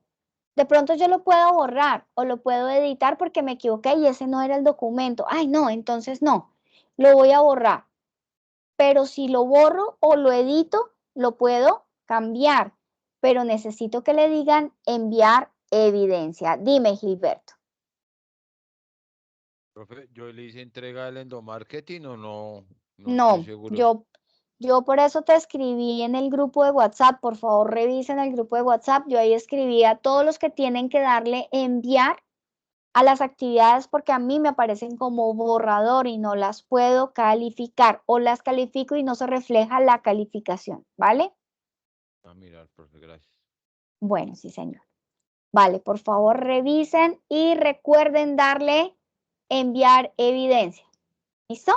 De pronto yo lo puedo borrar o lo puedo editar porque me equivoqué y ese no era el documento. Ay, no, entonces no, lo voy a borrar. Pero si lo borro o lo edito, lo puedo cambiar. Pero necesito que le digan enviar evidencia. Dime, Gilberto. Profe, yo le hice entrega del endomarketing o no, no No, estoy seguro. yo por eso te escribí en el grupo de WhatsApp. Por favor, revisen el grupo de WhatsApp. Yo ahí escribí a todos los que tienen que darle enviar a las actividades porque a mí me aparecen como borrador y no las puedo calificar o las califico y no se refleja la calificación, ¿vale? A mirar, profe, gracias. Bueno, sí, señor. Vale, por favor, revisen y recuerden darle enviar evidencia. ¿Listo?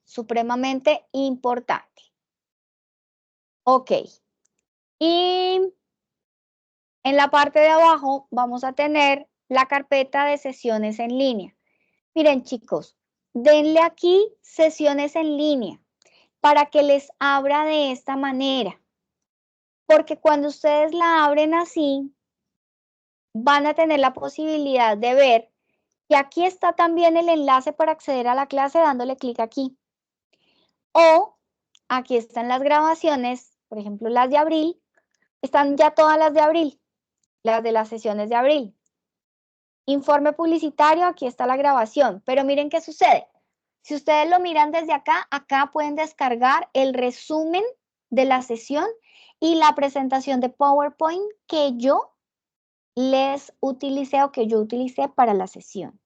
Supremamente importante. Ok. Y en la parte de abajo vamos a tener la carpeta de sesiones en línea. Miren, chicos, denle aquí sesiones en línea para que les abra de esta manera. Porque cuando ustedes la abren así, van a tener la posibilidad de ver que aquí está también el enlace para acceder a la clase dándole clic aquí. O aquí están las grabaciones, por ejemplo, las de abril. Están ya todas las de abril, las de las sesiones de abril. Informe publicitario, aquí está la grabación. Pero miren qué sucede. Si ustedes lo miran desde acá, acá pueden descargar el resumen de la sesión y la presentación de PowerPoint que yo les utilicé o que yo utilicé para la sesión.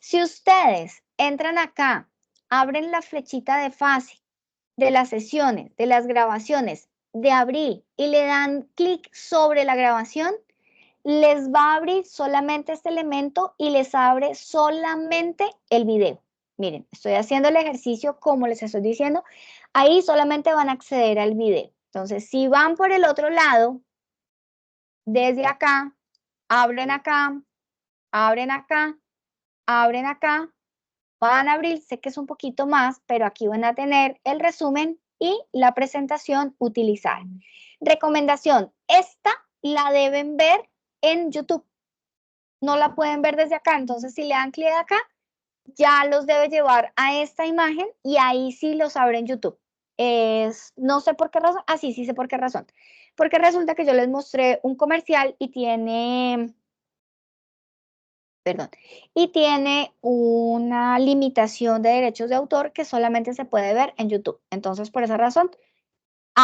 Si ustedes entran acá, abren la flechita de fase de las sesiones, de las grabaciones de abril y le dan clic sobre la grabación, les va a abrir solamente este elemento y les abre solamente el video. Miren, estoy haciendo el ejercicio como les estoy diciendo. Ahí solamente van a acceder al video. Entonces, si van por el otro lado, desde acá, abren acá, abren acá, abren acá, van a abrir, sé que es un poquito más, pero aquí van a tener el resumen y la presentación utilizada. Recomendación, esta la deben ver en YouTube. No la pueden ver desde acá, entonces si le dan clic acá, ya los debe llevar a esta imagen y ahí sí los abre en YouTube. No sé por qué razón, sí sé por qué razón. Porque resulta que yo les mostré un comercial y tiene una limitación de derechos de autor que solamente se puede ver en YouTube. Entonces, por esa razón,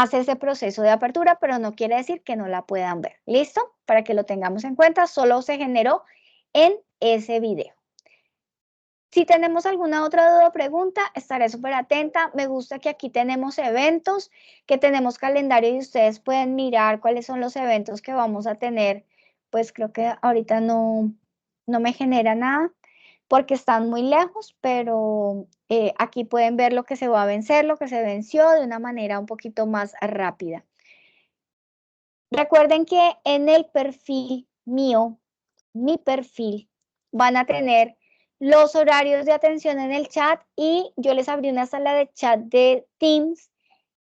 hace ese proceso de apertura, pero no quiere decir que no la puedan ver. ¿Listo? Para que lo tengamos en cuenta, solo se generó en ese video. Si tenemos alguna otra duda o pregunta, estaré súper atenta. Me gusta que aquí tenemos eventos, que tenemos calendario y ustedes pueden mirar cuáles son los eventos que vamos a tener. Pues creo que ahorita no me genera nada porque están muy lejos, pero aquí pueden ver lo que se va a vencer, lo que se venció de una manera un poquito más rápida. Recuerden que en el perfil mío, mi perfil, van a tener los horarios de atención en el chat y yo les abrí una sala de chat de Teams.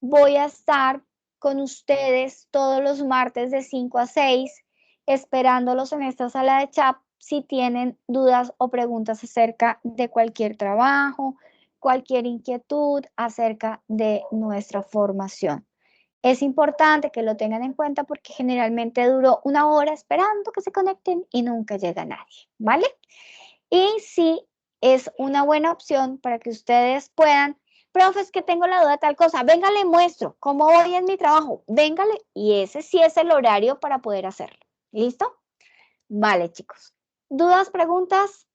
Voy a estar con ustedes todos los martes de 5 a 6, esperándolos en esta sala de chat si tienen dudas o preguntas acerca de cualquier trabajo, cualquier inquietud acerca de nuestra formación. Es importante que lo tengan en cuenta porque generalmente duró 1 hora esperando que se conecten y nunca llega nadie, ¿vale? Y sí, es una buena opción para que ustedes puedan, profe, es que tengo la duda de tal cosa, venga, le muestro cómo voy en mi trabajo, véngale, y ese sí es el horario para poder hacerlo. ¿Listo? Vale, chicos. ¿Dudas, preguntas?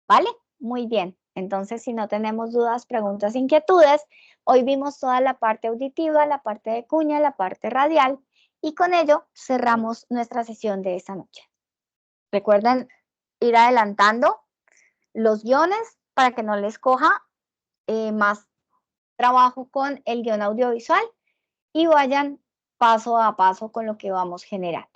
¿Vale? Muy bien. Entonces, si no tenemos dudas, preguntas, inquietudes, hoy vimos toda la parte auditiva, la parte de cuña, la parte radial, y con ello cerramos nuestra sesión de esta noche. Recuerden ir adelantando los guiones para que no les coja más trabajo con el guión audiovisual y vayan paso a paso con lo que vamos generando.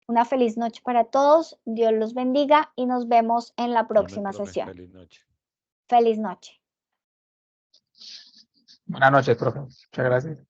Una feliz noche para todos, Dios los bendiga y nos vemos en la próxima sesión. Feliz noche. Feliz noche. Buenas noches, profe. Muchas gracias.